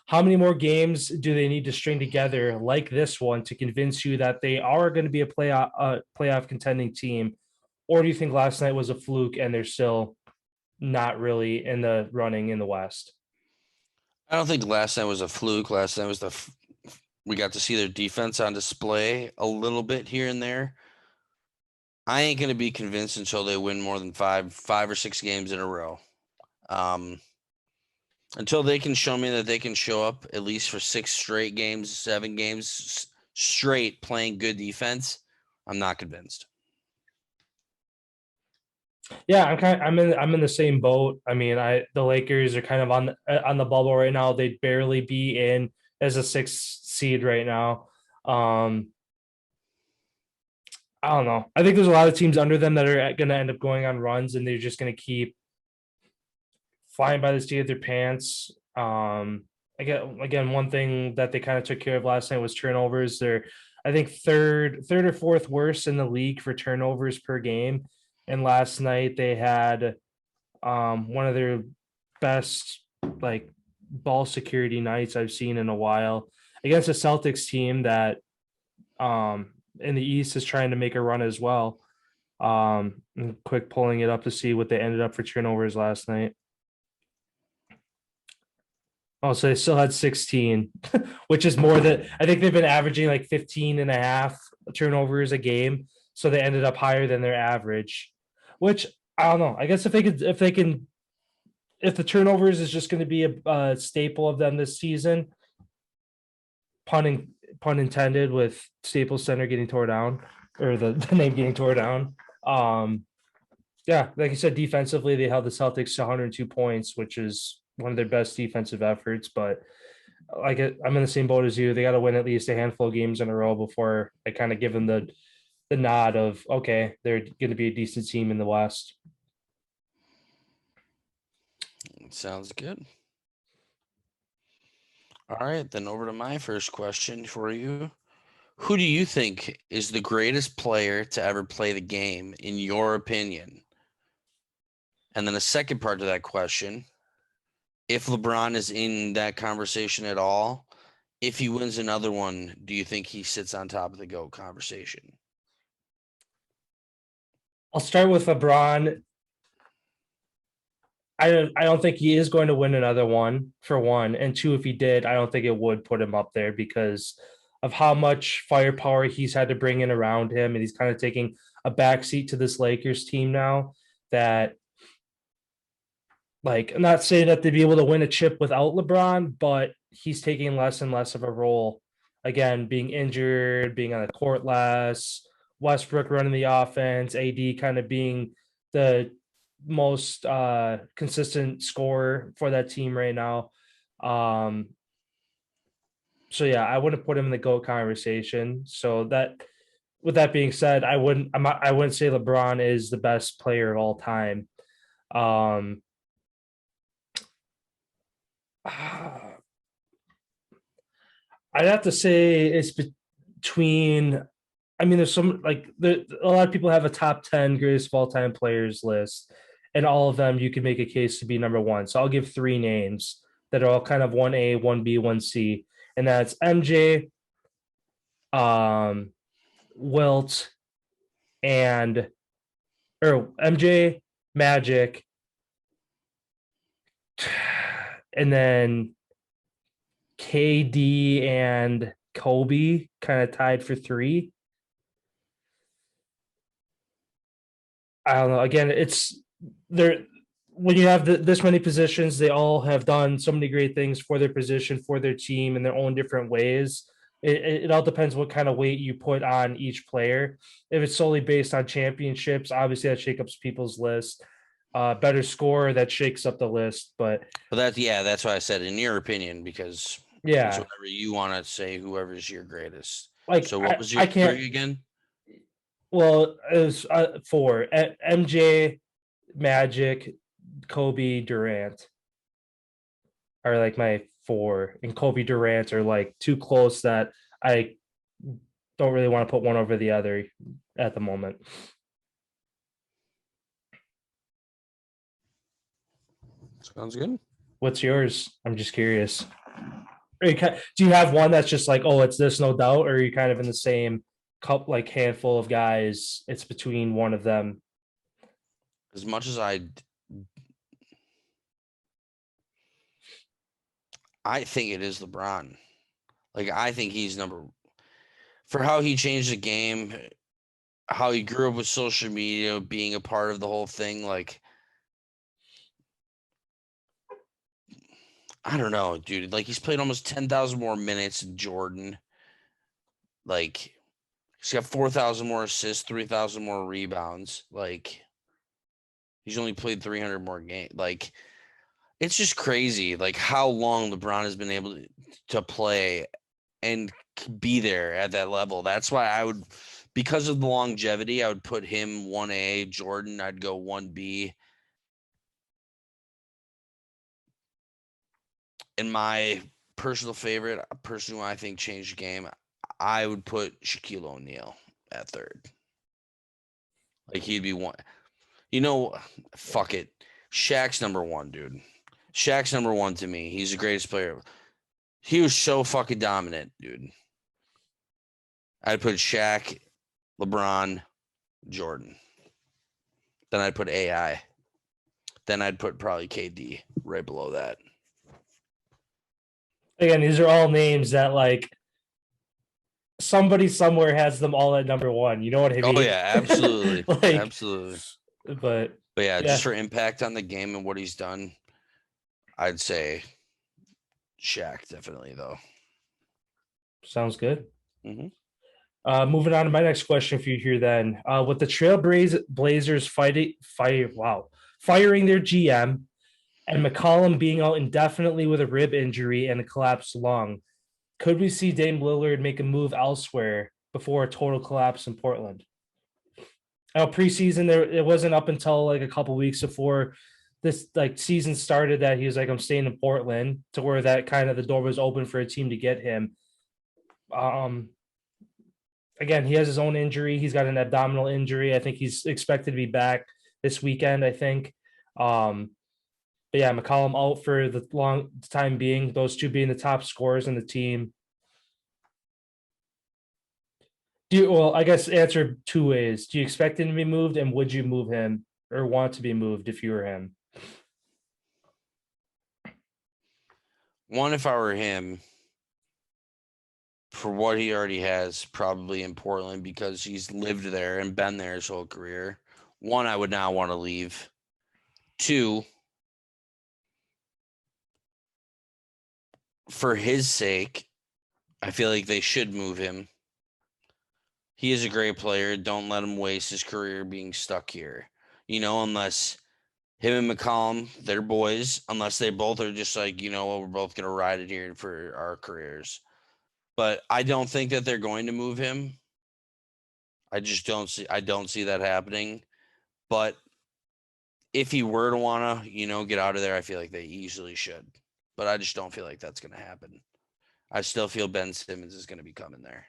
How many more games do they need to string together like this one to convince you that they are going to be a playoff contending team? Or do you think last night was a fluke and they're still not really in the running in the West? I don't think last night was a fluke. Last night was we got to see their defense on display a little bit here and there. I ain't going to be convinced until they win more than five or six games in a row. Until they can show me that they can show up at least for 6 straight games, 7 games straight playing good defense, I'm not convinced. Yeah, I'm in the same boat. I mean, the Lakers are kind of on the bubble right now. They'd barely be in as a 6th seed right now. I don't know. I think there's a lot of teams under them that are going to end up going on runs, and they're just going to keep flying by the seat of their pants. Again, one thing that they kind of took care of last night was turnovers. They're, I think, third or fourth worst in the league for turnovers per game. And last night they had one of their best ball security nights I've seen in a while against a Celtics team that in the East is trying to make a run as well. Quick pulling it up to see what they ended up for turnovers last night. Oh, so they still had 16, which is more than I think they've been averaging 15 and a half turnovers a game. So they ended up higher than their average, which I don't know. I guess if the turnovers is just going to be a staple of them this season, pun intended, with Staples Center getting tore down, or the name getting tore down. Yeah, like you said, defensively, they held the Celtics to 102 points, which is one of their best defensive efforts. But I'm in the same boat as you. They got to win at least a handful of games in a row before I kind of give them the nod of, okay, they're going to be a decent team in the West. Sounds good. All right, then over to my first question for you. Who do you think is the greatest player to ever play the game, in your opinion? And then a second part to that question, if LeBron is in that conversation at all, if he wins another one, do you think he sits on top of the GOAT conversation? I'll start with LeBron. I don't think he is going to win another one, for one. And two, if he did, I don't think it would put him up there because of how much firepower he's had to bring in around him, and he's kind of taking a backseat to this Lakers team now. That, like, I'm not saying that they'd be able to win a chip without LeBron, but he's taking less and less of a role. Again, being injured, being on the court less, Westbrook running the offense, AD kind of being the most consistent scorer for that team right now. So yeah, I wouldn't put him in the GOAT conversation. So that, with that being said, I wouldn't say LeBron is the best player of all time. I'd have to say it's between. I mean, there's some, like, a lot of people have a top 10 greatest of all time players list, and all of them you could make a case to be number one. So I'll give three names that are all kind of 1A, 1B, 1C, and that's MJ, Wilt, and or MJ, Magic, and then KD and Kobe kind of tied for three. I don't know. Again, it's there when you have this many positions, they all have done so many great things for their position, for their team in their own different ways. It all depends what kind of weight you put on each player. If it's solely based on championships, obviously that shakes up people's list. Better score, that shakes up the list. But that's why I said in your opinion, because yeah, it's whatever you want to say, whoever's your greatest. like, so what was your three again? Well, it was four: MJ, Magic, Kobe, Durant are like my four, and Kobe, Durant are like too close that I don't really want to put one over the other at the moment. Sounds good. What's yours? I'm just curious. Do you have one that's just like, oh, it's this, no doubt, or are you kind of in the same cup, like, handful of guys? It's between one of them. As much as I think it is LeBron. Like, I think he's for how he changed the game, how he grew up with social media, being a part of the whole thing. Like, I don't know, dude. Like, he's played almost 10,000 more minutes than Jordan. Like, he's got 4,000 more assists, 3,000 more rebounds. Like, he's only played 300 more games. Like, it's just crazy, like, how long LeBron has been able to play and be there at that level. That's why because of the longevity, I would put him 1A. Jordan, I'd go 1B. And my personal favorite, a person who I think changed the game, I would put Shaquille O'Neal at third. Like, he'd be one. Fuck it. Shaq's number one, dude. Shaq's number one to me. He's the greatest player. He was so fucking dominant, dude. I'd put Shaq, LeBron, Jordan. Then I'd put AI. Then I'd put probably KD right below that. Again, these are all names that, like, somebody somewhere has them all at number one. You know what I mean? Oh yeah, absolutely. Like, absolutely. But yeah, just for impact on the game and what he's done, I'd say Shaq definitely, though. Sounds good. Mm-hmm. Moving on to my next question for you here then. With the Trailblazers firing their GM and McCollum being out indefinitely with a rib injury and a collapsed lung, could we see Dame Lillard make a move elsewhere before a total collapse in Portland? Preseason, it wasn't up until like a couple weeks before this, like, season started that he was like, I'm staying in Portland, to where that kind of the door was open for a team to get him. Again, he has his own injury. He's got an abdominal injury. I think he's expected to be back this weekend, I think. But yeah, McCollum out for the long time being, those two being the top scorers in the team. I guess answer two ways. Do you expect him to be moved, and would you move him or want to be moved if you were him? One, if I were him, for what he already has, probably in Portland because he's lived there and been there his whole career. One, I would not want to leave. Two, for his sake, I feel like they should move him. He is a great player. Don't let him waste his career being stuck here. Unless him and McCollum, they're boys, unless they both are just like, we're both going to ride it here for our careers. But I don't think that they're going to move him. I don't see that happening. But if he were to want to, get out of there, I feel like they easily should. But I just don't feel like that's going to happen. I still feel Ben Simmons is going to be coming there.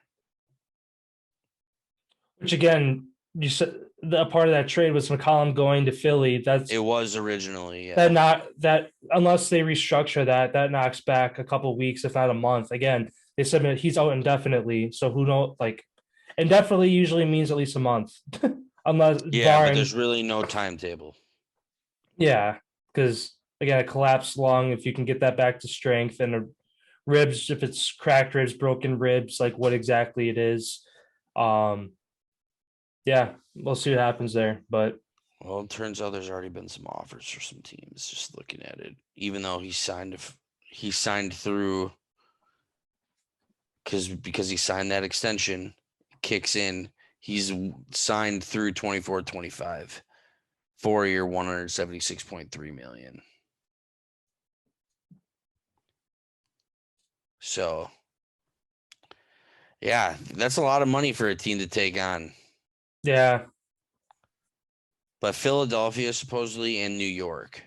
Which again, you said a part of that trade was McCollum going to Philly. It was originally, yeah. That unless they restructure that knocks back a couple of weeks, if not a month. Again, they said he's out indefinitely. So who knows? Like, indefinitely usually means at least a month, unless but there's really no timetable. Yeah, because again, a collapsed lung, if you can get that back to strength, and a ribs, if it's cracked ribs, broken ribs, like what exactly it is. Yeah, we'll see what happens there. But it turns out there's already been some offers for some teams. Just looking at it, even though he signed through because he signed that extension, kicks in. He's signed through 24-25, 4-year, $176.3 million. So, yeah, that's a lot of money for a team to take on. Yeah. But Philadelphia supposedly and New York.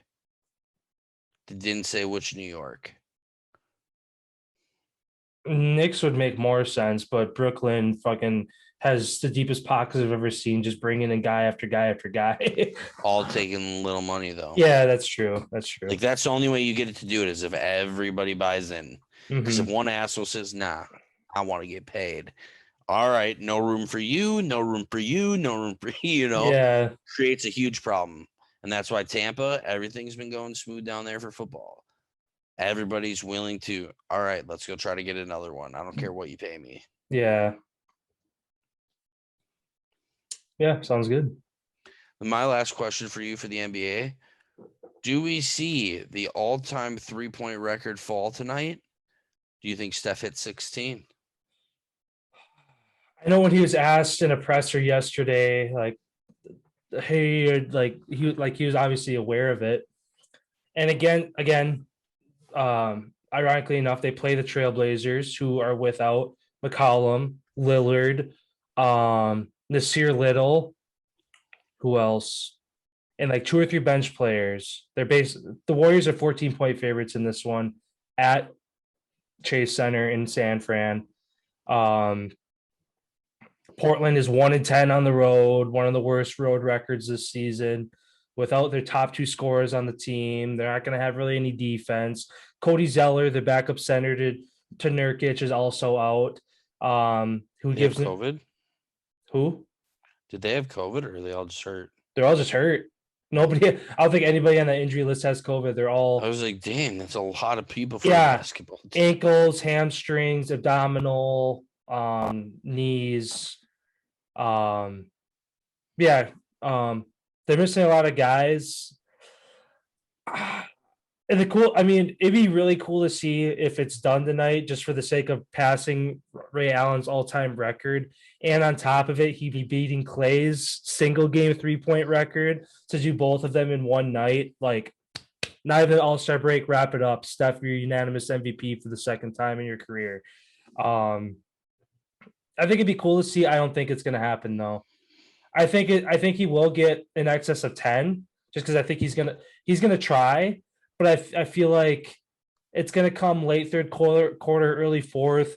They didn't say which New York. Knicks would make more sense, but Brooklyn fucking has the deepest pockets I've ever seen, just bringing in guy after guy after guy. All taking little money, though. Yeah, that's true. That's true. Like, that's the only way you get it to do it is if everybody buys in. Because if one asshole says, nah, I want to get paid. All right, no room for you, no room for you, no room for you, Yeah. Creates a huge problem. And that's why Tampa, everything's been going smooth down there for football. Everybody's willing to, all right, let's go try to get another one. I don't care what you pay me. Yeah. Yeah, sounds good. My last question for you for the NBA. Do we see the all-time three-point record fall tonight? Do you think Steph hit 16? I know when he was asked in a presser yesterday, like, hey, he was obviously aware of it. And again, ironically enough, they play the Trailblazers, who are without McCollum, Lillard, Nasir Little, who else? And like 2 or 3 bench players. The Warriors are 14-point favorites in this one at Chase Center in San Fran. Portland is 1-10 on the road, one of the worst road records this season. Without their top 2 scorers on the team, they're not going to have really any defense. Cody Zeller, the backup center to Nurkic, is also out. Who gives them COVID? Who? Did they have COVID or are they all just hurt? They're all just hurt. Nobody. I don't think anybody on the injury list has COVID. They're all. I was like, damn, that's a lot of people for a basketball team. Ankles, hamstrings, abdominal, knees. They're missing a lot of guys. And it'd be really cool to see if it's done tonight, just for the sake of passing Ray Allen's all-time record. And on top of it, he'd be beating Clay's single game 3-point record to do both of them in one night. Like, not even All-Star break, wrap it up. Steph, you're unanimous MVP for the second time in your career. I think it'd be cool to see. I don't think it's going to happen, though. I think he will get in excess of 10, just because I think he's gonna try. But I feel like it's gonna come late third quarter, early fourth.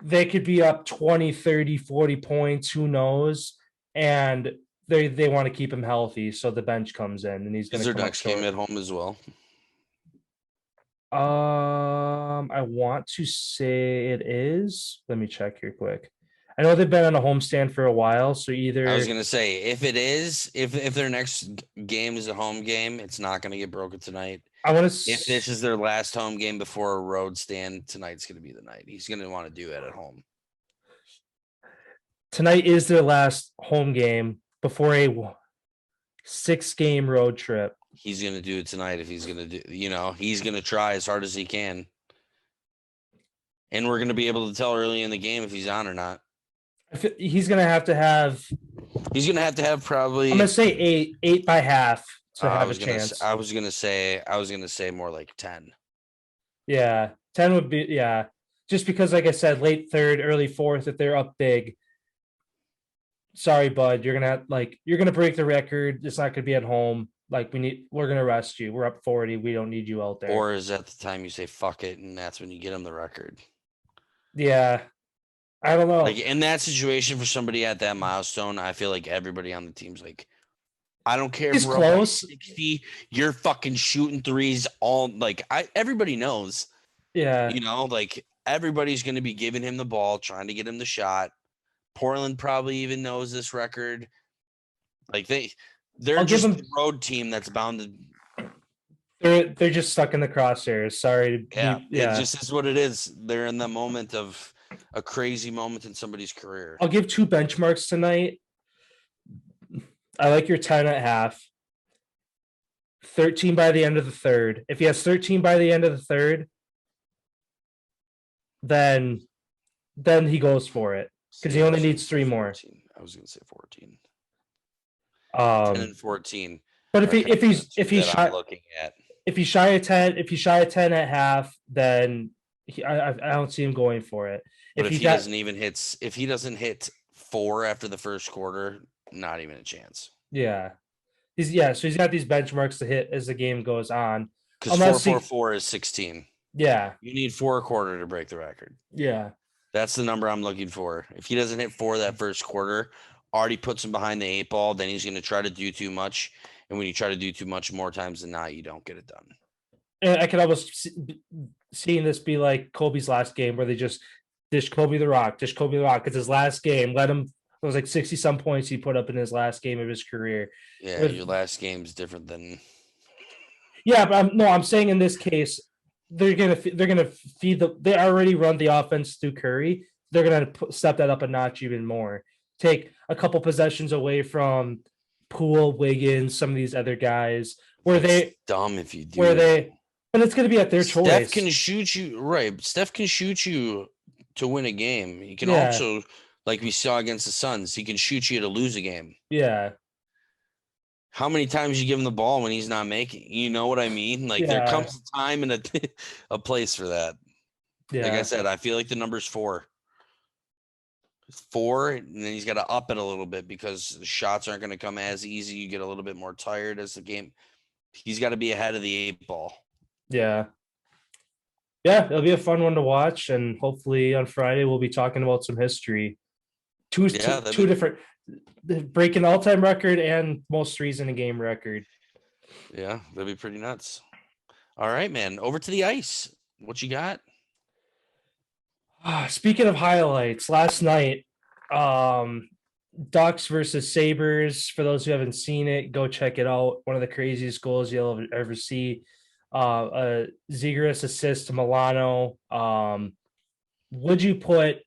They could be up 20, 30, 40 points. Who knows? And they want to keep him healthy, so the bench comes in, and he's going to. Is their next game at home as well? I want to say it is. Let me check here quick. I know they've been on a homestand for a while, so either. I was going to say, if it is, if their next game is a home game, it's not going to get broken tonight. I want If this is their last home game before a road stand, tonight's going to be the night. He's going to want to do it at home. Tonight is their last home game before a 6-game road trip. He's going to do it tonight if he's going to do, he's going to try as hard as he can. And we're going to be able to tell early in the game if he's on or not. He's going to have He's going to have probably. I'm going to say eight by half to have a chance. I was going to say more like 10. Yeah, 10 would be, yeah. Just because, like I said, late third, early fourth, if they're up big. Sorry, bud, you're gonna break the record. It's not gonna be at home. We're gonna rest you. We're up 40. We don't need you out there. Or is that the time you say fuck it, and that's when you get him the record? Yeah, I don't know. Like in that situation for somebody at that milestone, I feel like everybody on the team's like, I don't care He's if we're close. 60, you're fucking shooting threes all everybody knows. Yeah. Everybody's gonna be giving him the ball, trying to get him the shot. Portland probably even knows this record. They're just a road team that's bound to. They're just stuck in the crosshairs. Sorry. Yeah, it just is what it is. They're in the moment of a crazy moment in somebody's career. I'll give 2 benchmarks tonight. I like your 10 at half. 13 by the end of the third. If he has 13 by the end of the third, then he goes for it. Because he only needs 3 more. 14. I was going to say 14. 10 and 14. But if he's shy, looking at, if he's shy at 10 at half, then I don't see him going for it. But if he doesn't hit 4 after the first quarter, not even a chance. Yeah. So he's got these benchmarks to hit as the game goes on. Because 4.44 is 16. Yeah. You need 4 a quarter to break the record. Yeah. That's the number I'm looking for. If he doesn't hit 4 that first quarter, already puts him behind the 8 ball, then he's going to try to do too much. And when you try to do too much more times than not, you don't get it done. And I could almost seeing this be like Kobe's last game where they just dish Kobe the rock. It's his last game. Let him. It was like 60-some points he put up in his last game of his career. Yeah, your last game is different than. Yeah, but I'm saying in this case, they're gonna feed they already run the offense through Curry. They're gonna step that up a notch even more. Take a couple possessions away from Poole, Wiggins, some of these other guys. Dumb if you do. But it's gonna be at their choice. Steph can shoot you right. Steph can shoot you to win a game. He can also, like we saw against the Suns, he can shoot you to lose a game. Yeah. How many times you give him the ball when he's not making? You know what I mean? There comes a time and a place for that. Yeah. Like I said, I feel like the number's 4. 4, and then he's got to up it a little bit because the shots aren't going to come as easy. You get a little bit more tired as the game. He's got to be ahead of the 8 ball. Yeah. Yeah, it'll be a fun one to watch, and hopefully on Friday we'll be talking about some history. Two different. Breaking all-time record and most threes in a game record. Yeah, that'd be pretty nuts. All right, man. Over to the ice. What you got? Speaking of highlights, last night, Ducks versus Sabres. For those who haven't seen it, go check it out. One of the craziest goals you'll ever see. A Zegras assist to Milano. Would you put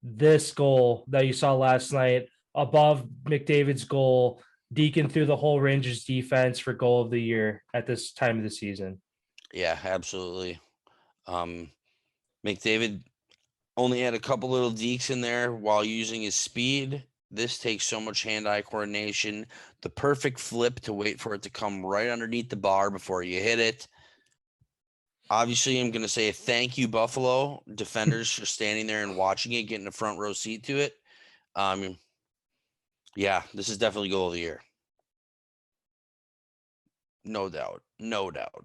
this goal that you saw last night above McDavid's goal, deacon through the whole Rangers defense for goal of the year at this time of the season? Yeah, absolutely. McDavid only had a couple little dekes in there while using his speed. This takes so much hand-eye coordination. The perfect flip to wait for it to come right underneath the bar before you hit it. Obviously, I'm going to say thank you, Buffalo defenders, for standing there and watching it, getting a front row seat to it. Yeah, this is definitely goal of the year. No doubt. No doubt.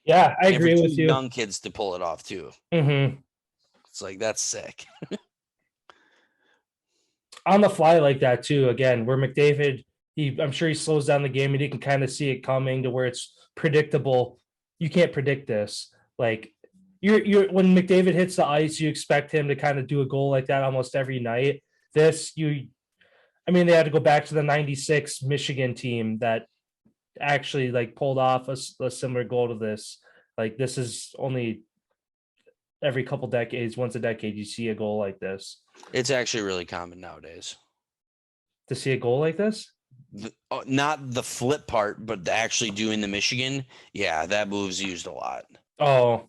Yeah, I agree with you. Young kids to pull it off, too. Mm-hmm. It's like, that's sick. On the fly like that, too. Again, where McDavid, I'm sure he slows down the game and he can kind of see it coming to where it's predictable. You can't predict this. Like, you're when McDavid hits the ice, you expect him to kind of do a goal like that almost every night. They had to go back to the 96 Michigan team that actually like pulled off a similar goal to this. Like this is only every couple decades, once a decade, you see a goal like this. It's actually really common nowadays. To see a goal like this? Not the flip part, but actually doing the Michigan. Yeah, that move's used a lot. Oh.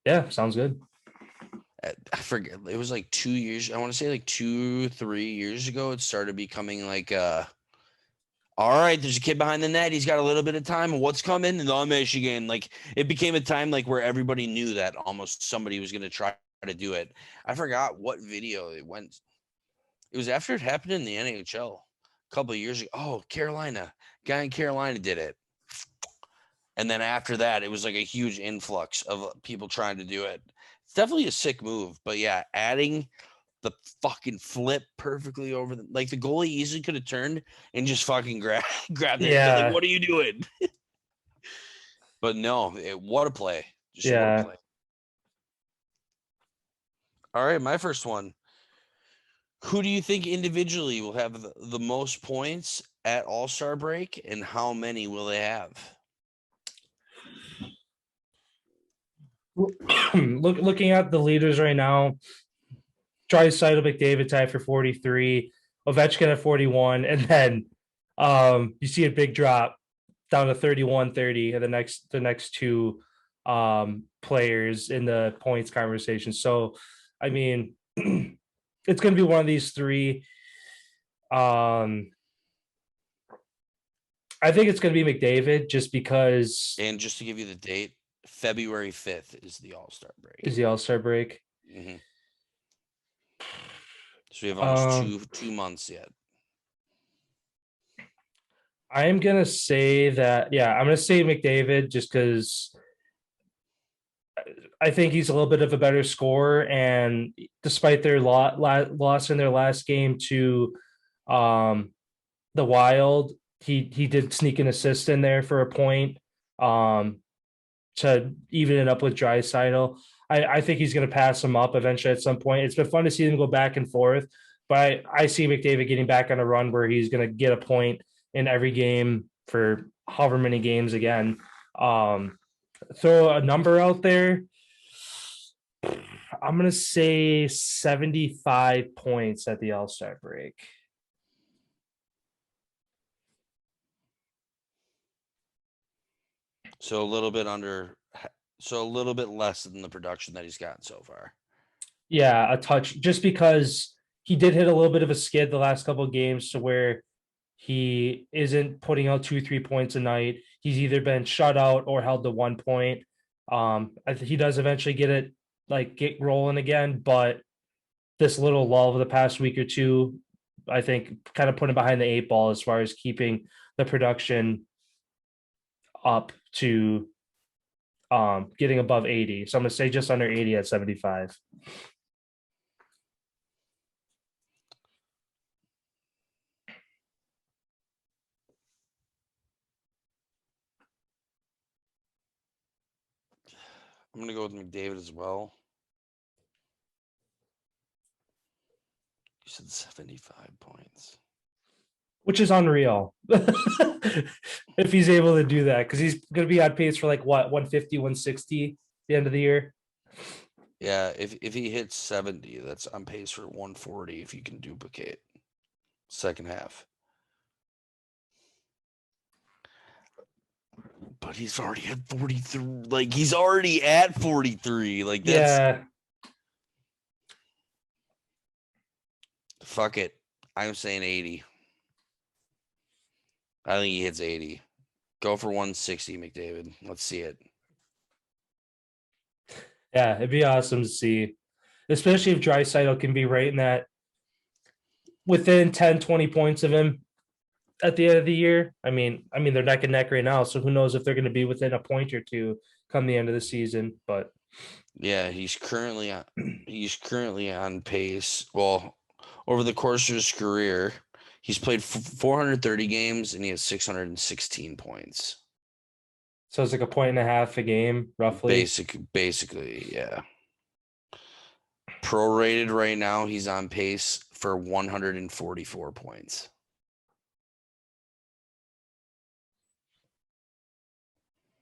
Yeah, sounds good. I forget. It was like 2 years. I want to say like 2-3 years ago. It started becoming like, all right, there's a kid behind the net. He's got a little bit of time. What's coming? The Michigan. Like it became a time like where everybody knew that almost somebody was going to try to do it. I forgot what video it went. It was after it happened in the NHL a couple of years ago. Oh, Carolina. Guy in Carolina did it. And then after that, it was like a huge influx of people trying to do it. It's definitely a sick move. But yeah, adding the fucking flip perfectly over like the goalie easily could have turned and just fucking grabbed it. Yeah. Like, what are you doing? But no, what a play. Just what Yeah. a play. All right, my first one. Who do you think individually will have the most points at All-Star break, and how many will they have? Looking at the leaders right now, Draisaitl, McDavid tied for 43, Ovechkin at 41, and then you see a big drop down to 31-30 and the next two players in the points conversation. So I mean it's going to be one of these three. I think it's going to be McDavid just because. And just to give you the date, February 5th is the All-Star break. Is the All-Star break? Mm-hmm. So we have almost 2 months yet. I'm going to say that, yeah, I'm going to say McDavid just because I think he's a little bit of a better scorer. And despite their loss in their last game to the Wild, he did sneak an assist in there for a point to even it up with Draisaitl. I think he's going to pass him up eventually at some point. It's been fun to see them go back and forth, but I see McDavid getting back on a run where he's going to get a point in every game for however many games again. Throw a number out there. I'm going to say 75 points at the All-Star break. So a little bit less than the production that he's gotten so far. Yeah, a touch, just because he did hit a little bit of a skid the last couple of games to where he isn't putting out 2-3 points a night. He's either been shut out or held to 1 point. I think he does eventually get rolling again, but this little lull of the past week or two, I think, kind of put him behind the 8 ball as far as keeping the production up to getting above 80. So I'm going to say just under 80 at 75. I'm going to go with McDavid as well. You said 75 points. Which is unreal. If he's able to do that, because he's going to be on pace for like what, 150, 160 the end of the year. Yeah, if he hits 70, that's on pace for 140 if you can duplicate second half. But he's already at 43. Like, he's already at 43. Like, that's... Yeah. Fuck it. I'm saying 80. I think he hits 80. Go for 160, McDavid. Let's see it. Yeah, it'd be awesome to see, especially if Draisaitl can be right in that within 10, 20 points of him at the end of the year. I mean, they're neck and neck right now, so who knows if they're going to be within a point or two come the end of the season. But yeah, he's currently on pace. Well, over the course of his career, he's played 430 games and he has 616 points. So it's like 1.5 points a game, roughly. Basically, yeah. Prorated right now, he's on pace for 144 points.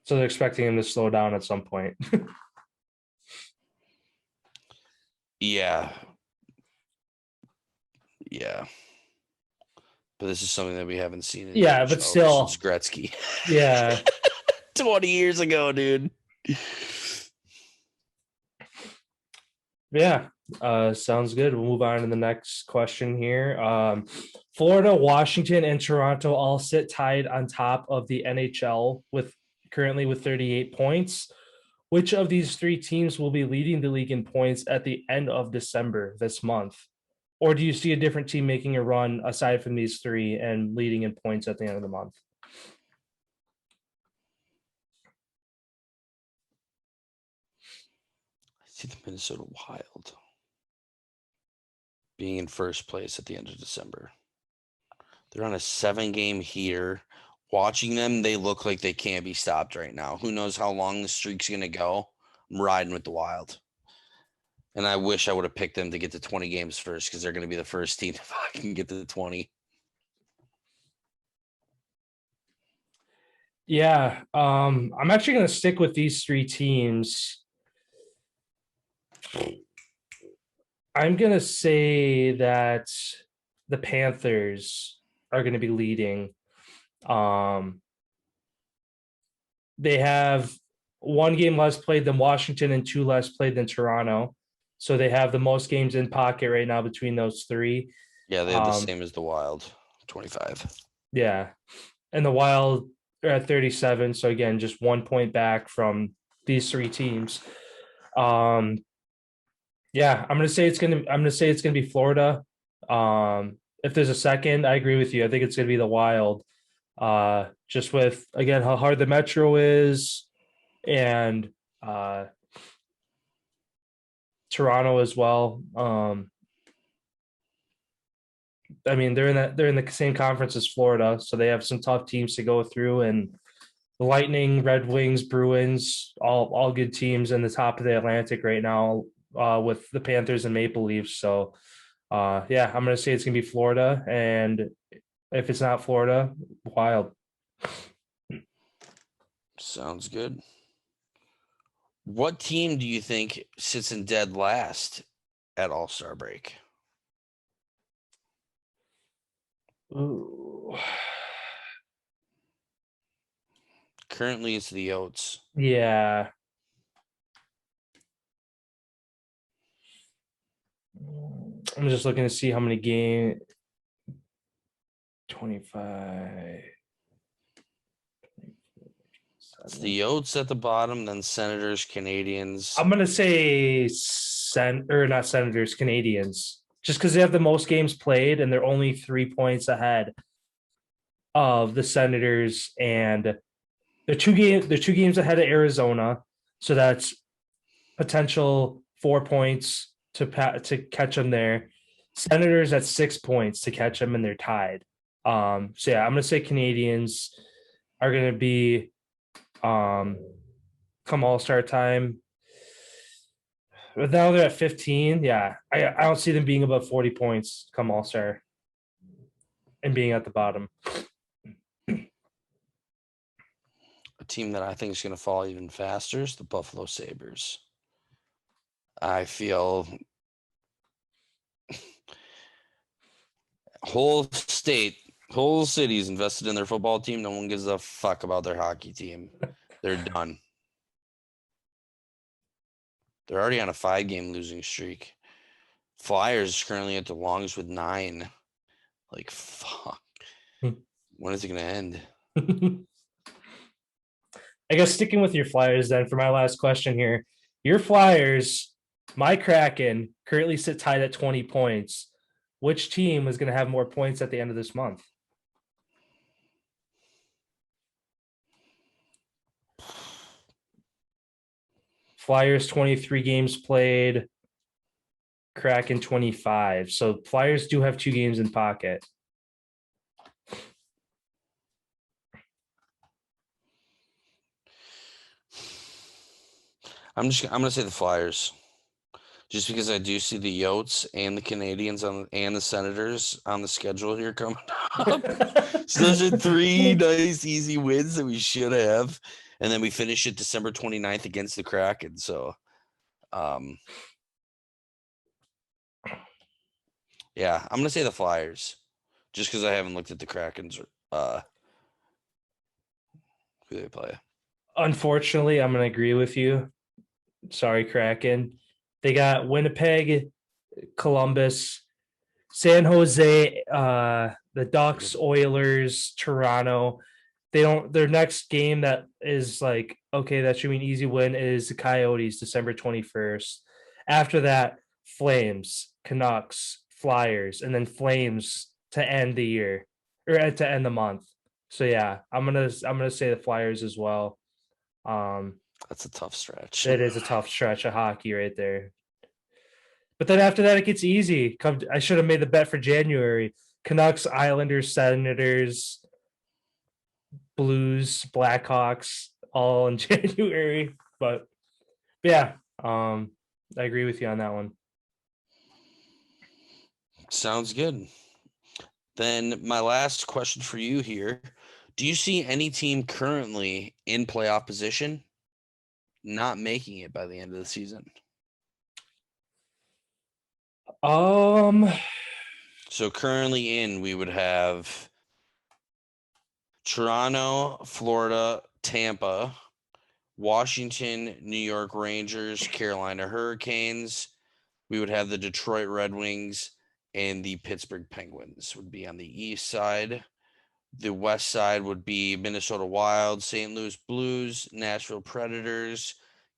So they're expecting him to slow down at some point. Yeah. Yeah. But this is something that we haven't seen in the Yeah, but NHL still. since Gretzky. Yeah. 20 years ago, dude. Yeah. Sounds good. We'll move on to the next question here. Florida, Washington, and Toronto all sit tied on top of the NHL currently with 38 points. Which of these three teams will be leading the league in points at the end of December this month? Or do you see a different team making a run aside from these three and leading in points at the end of the month? I see the Minnesota Wild being in first place at the end of December. They're on a 7-game heater. Watching them, they look like they can't be stopped right now. Who knows how long the streak's going to go? I'm riding with the Wild. And I wish I would have picked them to get to 20 games first because they're going to be the first team to fucking get to 20. Yeah, I'm actually going to stick with these three teams. I'm going to say that the Panthers are going to be leading. They have 1 game less played than Washington and 2 less played than Toronto. So they have the most games in pocket right now between those three. Yeah, they have the same as the Wild, 25. Yeah. And the Wild are at 37. So again, just 1 point back from these three teams. Yeah, I'm gonna say it's gonna be Florida. If there's a second, I agree with you. I think it's gonna be the Wild. Just with again how hard the Metro is, and Toronto as well. I mean, they're in the same conference as Florida, so they have some tough teams to go through. And the Lightning, Red Wings, Bruins, all good teams in the top of the Atlantic right now, with the Panthers and Maple Leafs. So, yeah, I'm gonna say it's gonna be Florida, and if it's not Florida, Wild. Sounds good. What team do you think sits in dead last at All-Star break? Ooh. Currently, it's the Oats. Yeah. I'm just looking to see how many games. 25. It's the Oats at the bottom, then Senators, Canadiens. I'm gonna say not Senators, Canadiens, just because they have the most games played and they're only 3 points ahead of the Senators, and they're two games ahead of Arizona, so that's potential 4 points to catch them there. Senators at 6 points to catch them, and they're tied. So yeah, I'm gonna say Canadiens are gonna be come All-Star time. But now they're at 15. Yeah, I don't see them being above 40 points come All-Star and being at the bottom. A team that I think is going to fall even faster is the Buffalo Sabres. I feel whole city's invested in their football team. No one gives a fuck about their hockey team. They're done. They're already on a 5-game losing streak. Flyers currently at the longest with 9. Like, fuck. When is it going to end? I guess sticking with your Flyers then for my last question here. Your Flyers, my Kraken, currently sit tied at 20 points. Which team is going to have more points at the end of this month? Flyers 23 games played, Kraken 25. So Flyers do have 2 games in pocket. I'm gonna say the Flyers, just because I do see the Yotes and the Canadiens and the Senators on the schedule here coming up. So those are 3 nice, easy wins that we should have. And then we finish it December 29th against the Kraken. So, yeah, I'm going to say the Flyers just because I haven't looked at the Krakens, who they play. Unfortunately, I'm going to agree with you. Sorry, Kraken. They got Winnipeg, Columbus, San Jose, the Ducks, Oilers, Toronto. Their next game that is like, okay, that should be an easy win is the Coyotes, December 21st. After that, Flames, Canucks, Flyers, and then Flames to end the year or to end the month. So yeah, I'm gonna say the Flyers as well. That's a tough stretch. It is a tough stretch of hockey right there. But then after that, it gets easy. I should have made the bet for January. Canucks, Islanders, Senators, Blues, Blackhawks, all in January. But yeah, I agree with you on that one. Sounds good. Then my last question for you here. Do you see any team currently in playoff position not making it by the end of the season? So currently we would have Toronto, Florida, Tampa, Washington, New York Rangers, Carolina Hurricanes. We would have the Detroit Red Wings and the Pittsburgh Penguins would be on the east side. The west side would be Minnesota Wild, St. Louis Blues, Nashville Predators,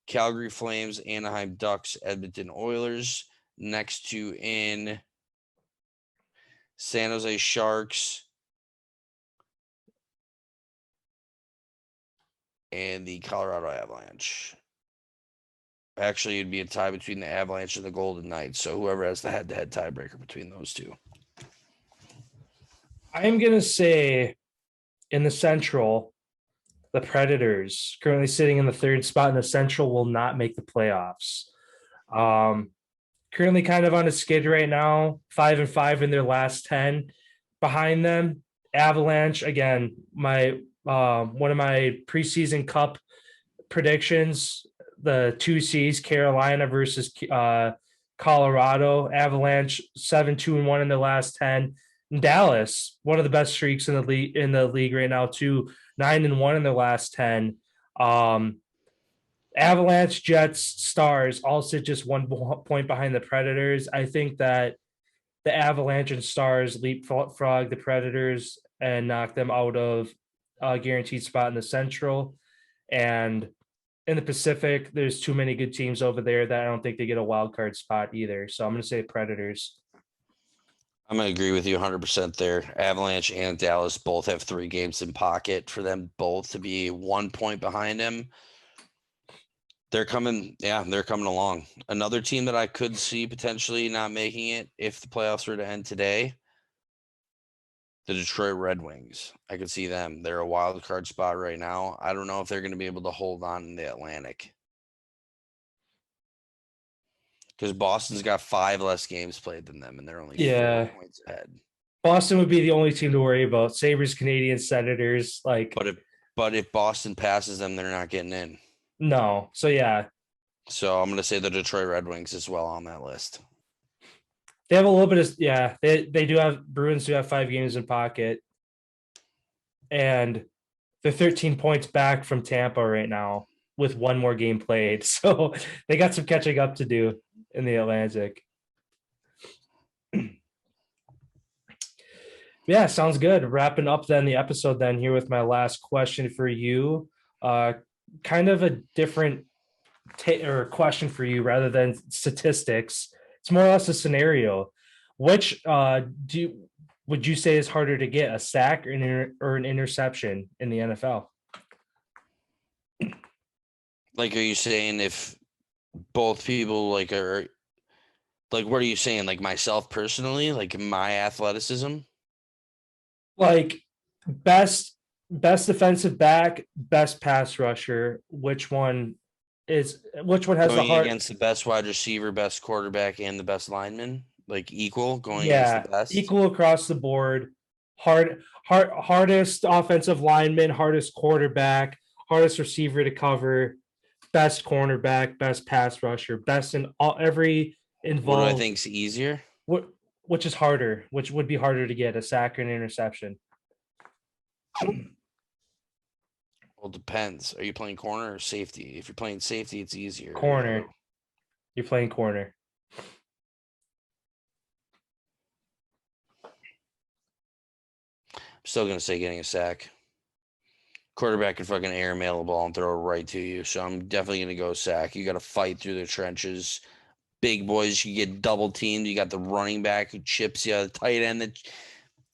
Calgary Flames, Anaheim Ducks, Edmonton Oilers. Next to in San Jose Sharks and the Colorado Avalanche. Actually, it'd be a tie between the Avalanche and the Golden Knights. So whoever has the head-to-head tiebreaker between those two. I'm going to say in the Central, the Predators, currently sitting in the third spot in the Central, will not make the playoffs. Currently kind of on a skid right now, 5-5 in their last 10. Behind them, Avalanche, again, my one of my preseason cup predictions, the 2 C's, Carolina versus Colorado. Avalanche 7-2-1 in their last 10. And Dallas, one of the best streaks in the league right now, too, 9-1 in their last 10. Avalanche, Jets, Stars all sit just 1 point behind the Predators. I think that the Avalanche and Stars leapfrog the Predators and knock them out of a guaranteed spot in the Central. And in the Pacific, there's too many good teams over there that I don't think they get a wild card spot either. So I'm going to say Predators. I'm going to agree with you 100% there. Avalanche and Dallas both have 3 games in pocket for them both to be 1 point behind them. They're coming along. Another team that I could see potentially not making it if the playoffs were to end today, the Detroit Red Wings. I could see them. They're a wild card spot right now. I don't know if they're going to be able to hold on in the Atlantic. Because Boston's got 5 less games played than them, and they're only 4 points ahead. Boston would be the only team to worry about. Sabres, Canadiens, Senators. But if Boston passes them, they're not getting in. No. So, yeah. So I'm going to say the Detroit Red Wings as well on that list. They have a little bit of, they do have, Bruins do have 5 games in pocket. And they're 13 points back from Tampa right now with 1 more game played. So they got some catching up to do in the Atlantic. Yeah, sounds good. Wrapping up then the episode then here with my last question for you. Kind of a different question for you rather than statistics. It's more or less a scenario. Which would you say is harder to get, a sack or an interception in the NFL? Like, are you saying if both people are what are you saying? Like myself personally, like my athleticism? Like best defensive back, best pass rusher. Which one has the hard against the best wide receiver, best quarterback, and the best lineman? Like equal going against the best? Equal across the board. Hardest offensive lineman, hardest quarterback, hardest receiver to cover, best cornerback, best pass rusher, best in every involved. What do I think's easier? Which is harder? Which would be harder to get, a sack or an interception? Well, it depends. Are you playing corner or safety? If you're playing safety, it's easier. Corner. You're playing corner. I'm still gonna say getting a sack. Quarterback can fucking airmail the ball and throw it right to you. So I'm definitely gonna go sack. You got to fight through the trenches. Big boys, you get double teamed. You got the running back who chips you, the tight end that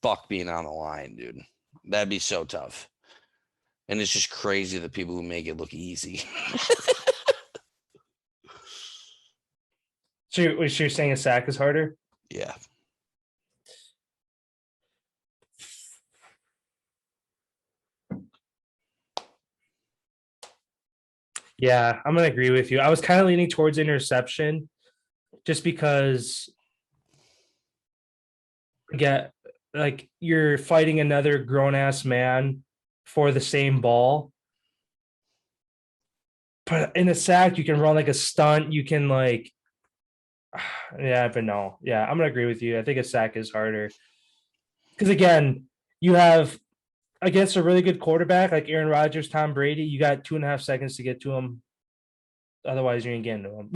fuck being on the line, dude. That'd be so tough. And it's just crazy the people who make it look easy. So you're saying a sack is harder? Yeah. Yeah, I'm gonna agree with you. I was kind of leaning towards interception, just because, like, you're fighting another grown ass man for the same ball. But in a sack, you can run like a stunt. You can yeah, but no. Yeah, I'm gonna agree with you. I think a sack is harder. Because again, you have against a really good quarterback like Aaron Rodgers, Tom Brady, you got 2.5 seconds to get to him. Otherwise, you ain't getting to him.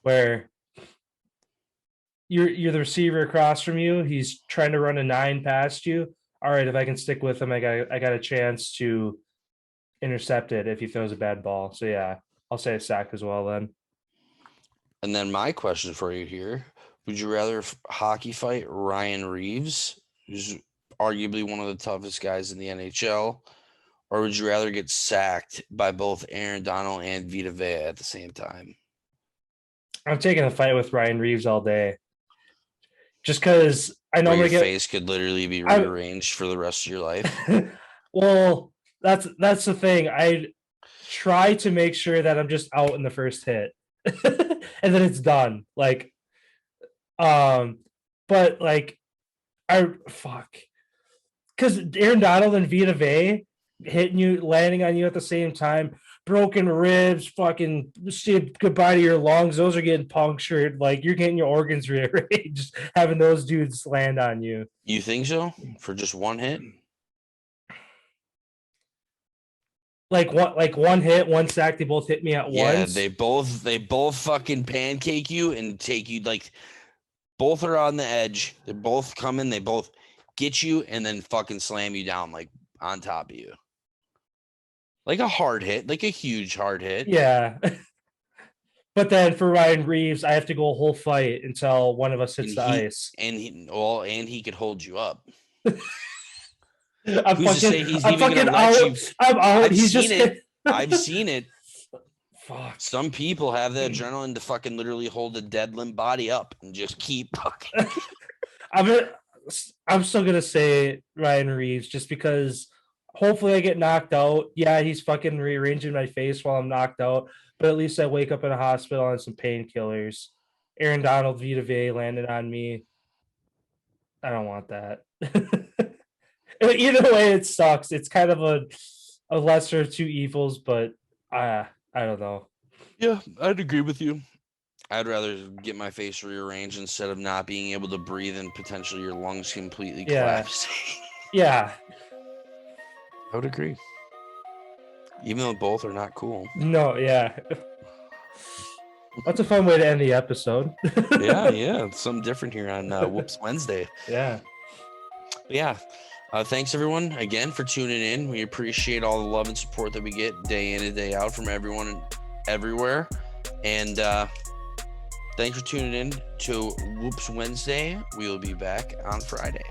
Where you're the receiver across from you, he's trying to run a 9 past you. All right, if I can stick with him, I got a chance to intercept it if he throws a bad ball. So yeah, I'll say a sack as well then. And then my question for you here: would you rather hockey fight Ryan Reeves, who's arguably one of the toughest guys in the NHL, or would you rather get sacked by both Aaron Donald and Vita Vea at the same time? I'm taking a fight with Ryan Reeves all day. Just because I know your face could literally be rearranged for the rest of your life. Well, that's the thing. I try to make sure that I'm just out in the first hit, and then it's done. But because Aaron Donald and Vita Vea hitting you, landing on you at the same time, broken ribs, fucking say goodbye to your lungs. Those are getting punctured. Like, you're getting your organs rearranged, having those dudes land on you. You think so? For just one hit? Like one hit, one sack, they both hit me at once. Yeah, they both fucking pancake you and take you, like, both are on the edge. They're both coming, they both get you and then fucking slam you down, like, on top of you. Like a hard hit, like a huge hard hit. Yeah. But then for Ryan Reeves, I have to go a whole fight until one of us hits the ice. And he could hold you up. I'm fucking out. I'm out. I've seen it. Fuck. Some people have the adrenaline to fucking literally hold a dead limb body up and just keep fucking. I'm still gonna say Ryan Reeves just because hopefully I get knocked out. Yeah, he's fucking rearranging my face while I'm knocked out, but at least I wake up in a hospital on some painkillers. Aaron Donald, Vita Vea landed on me. I don't want that. Either way, it sucks. It's kind of a lesser of two evils, but I don't know. Yeah, I'd agree with you. I'd rather get my face rearranged instead of not being able to breathe and potentially your lungs completely collapse. Yeah. I would agree. Even though both are not cool. No, yeah. That's a fun way to end the episode. yeah. It's something different here on Whoops Wednesday. Yeah. But yeah. Thanks, everyone, again, for tuning in. We appreciate all the love and support that we get day in and day out from everyone everywhere. And thanks for tuning in to Whoops Wednesday. We will be back on Friday.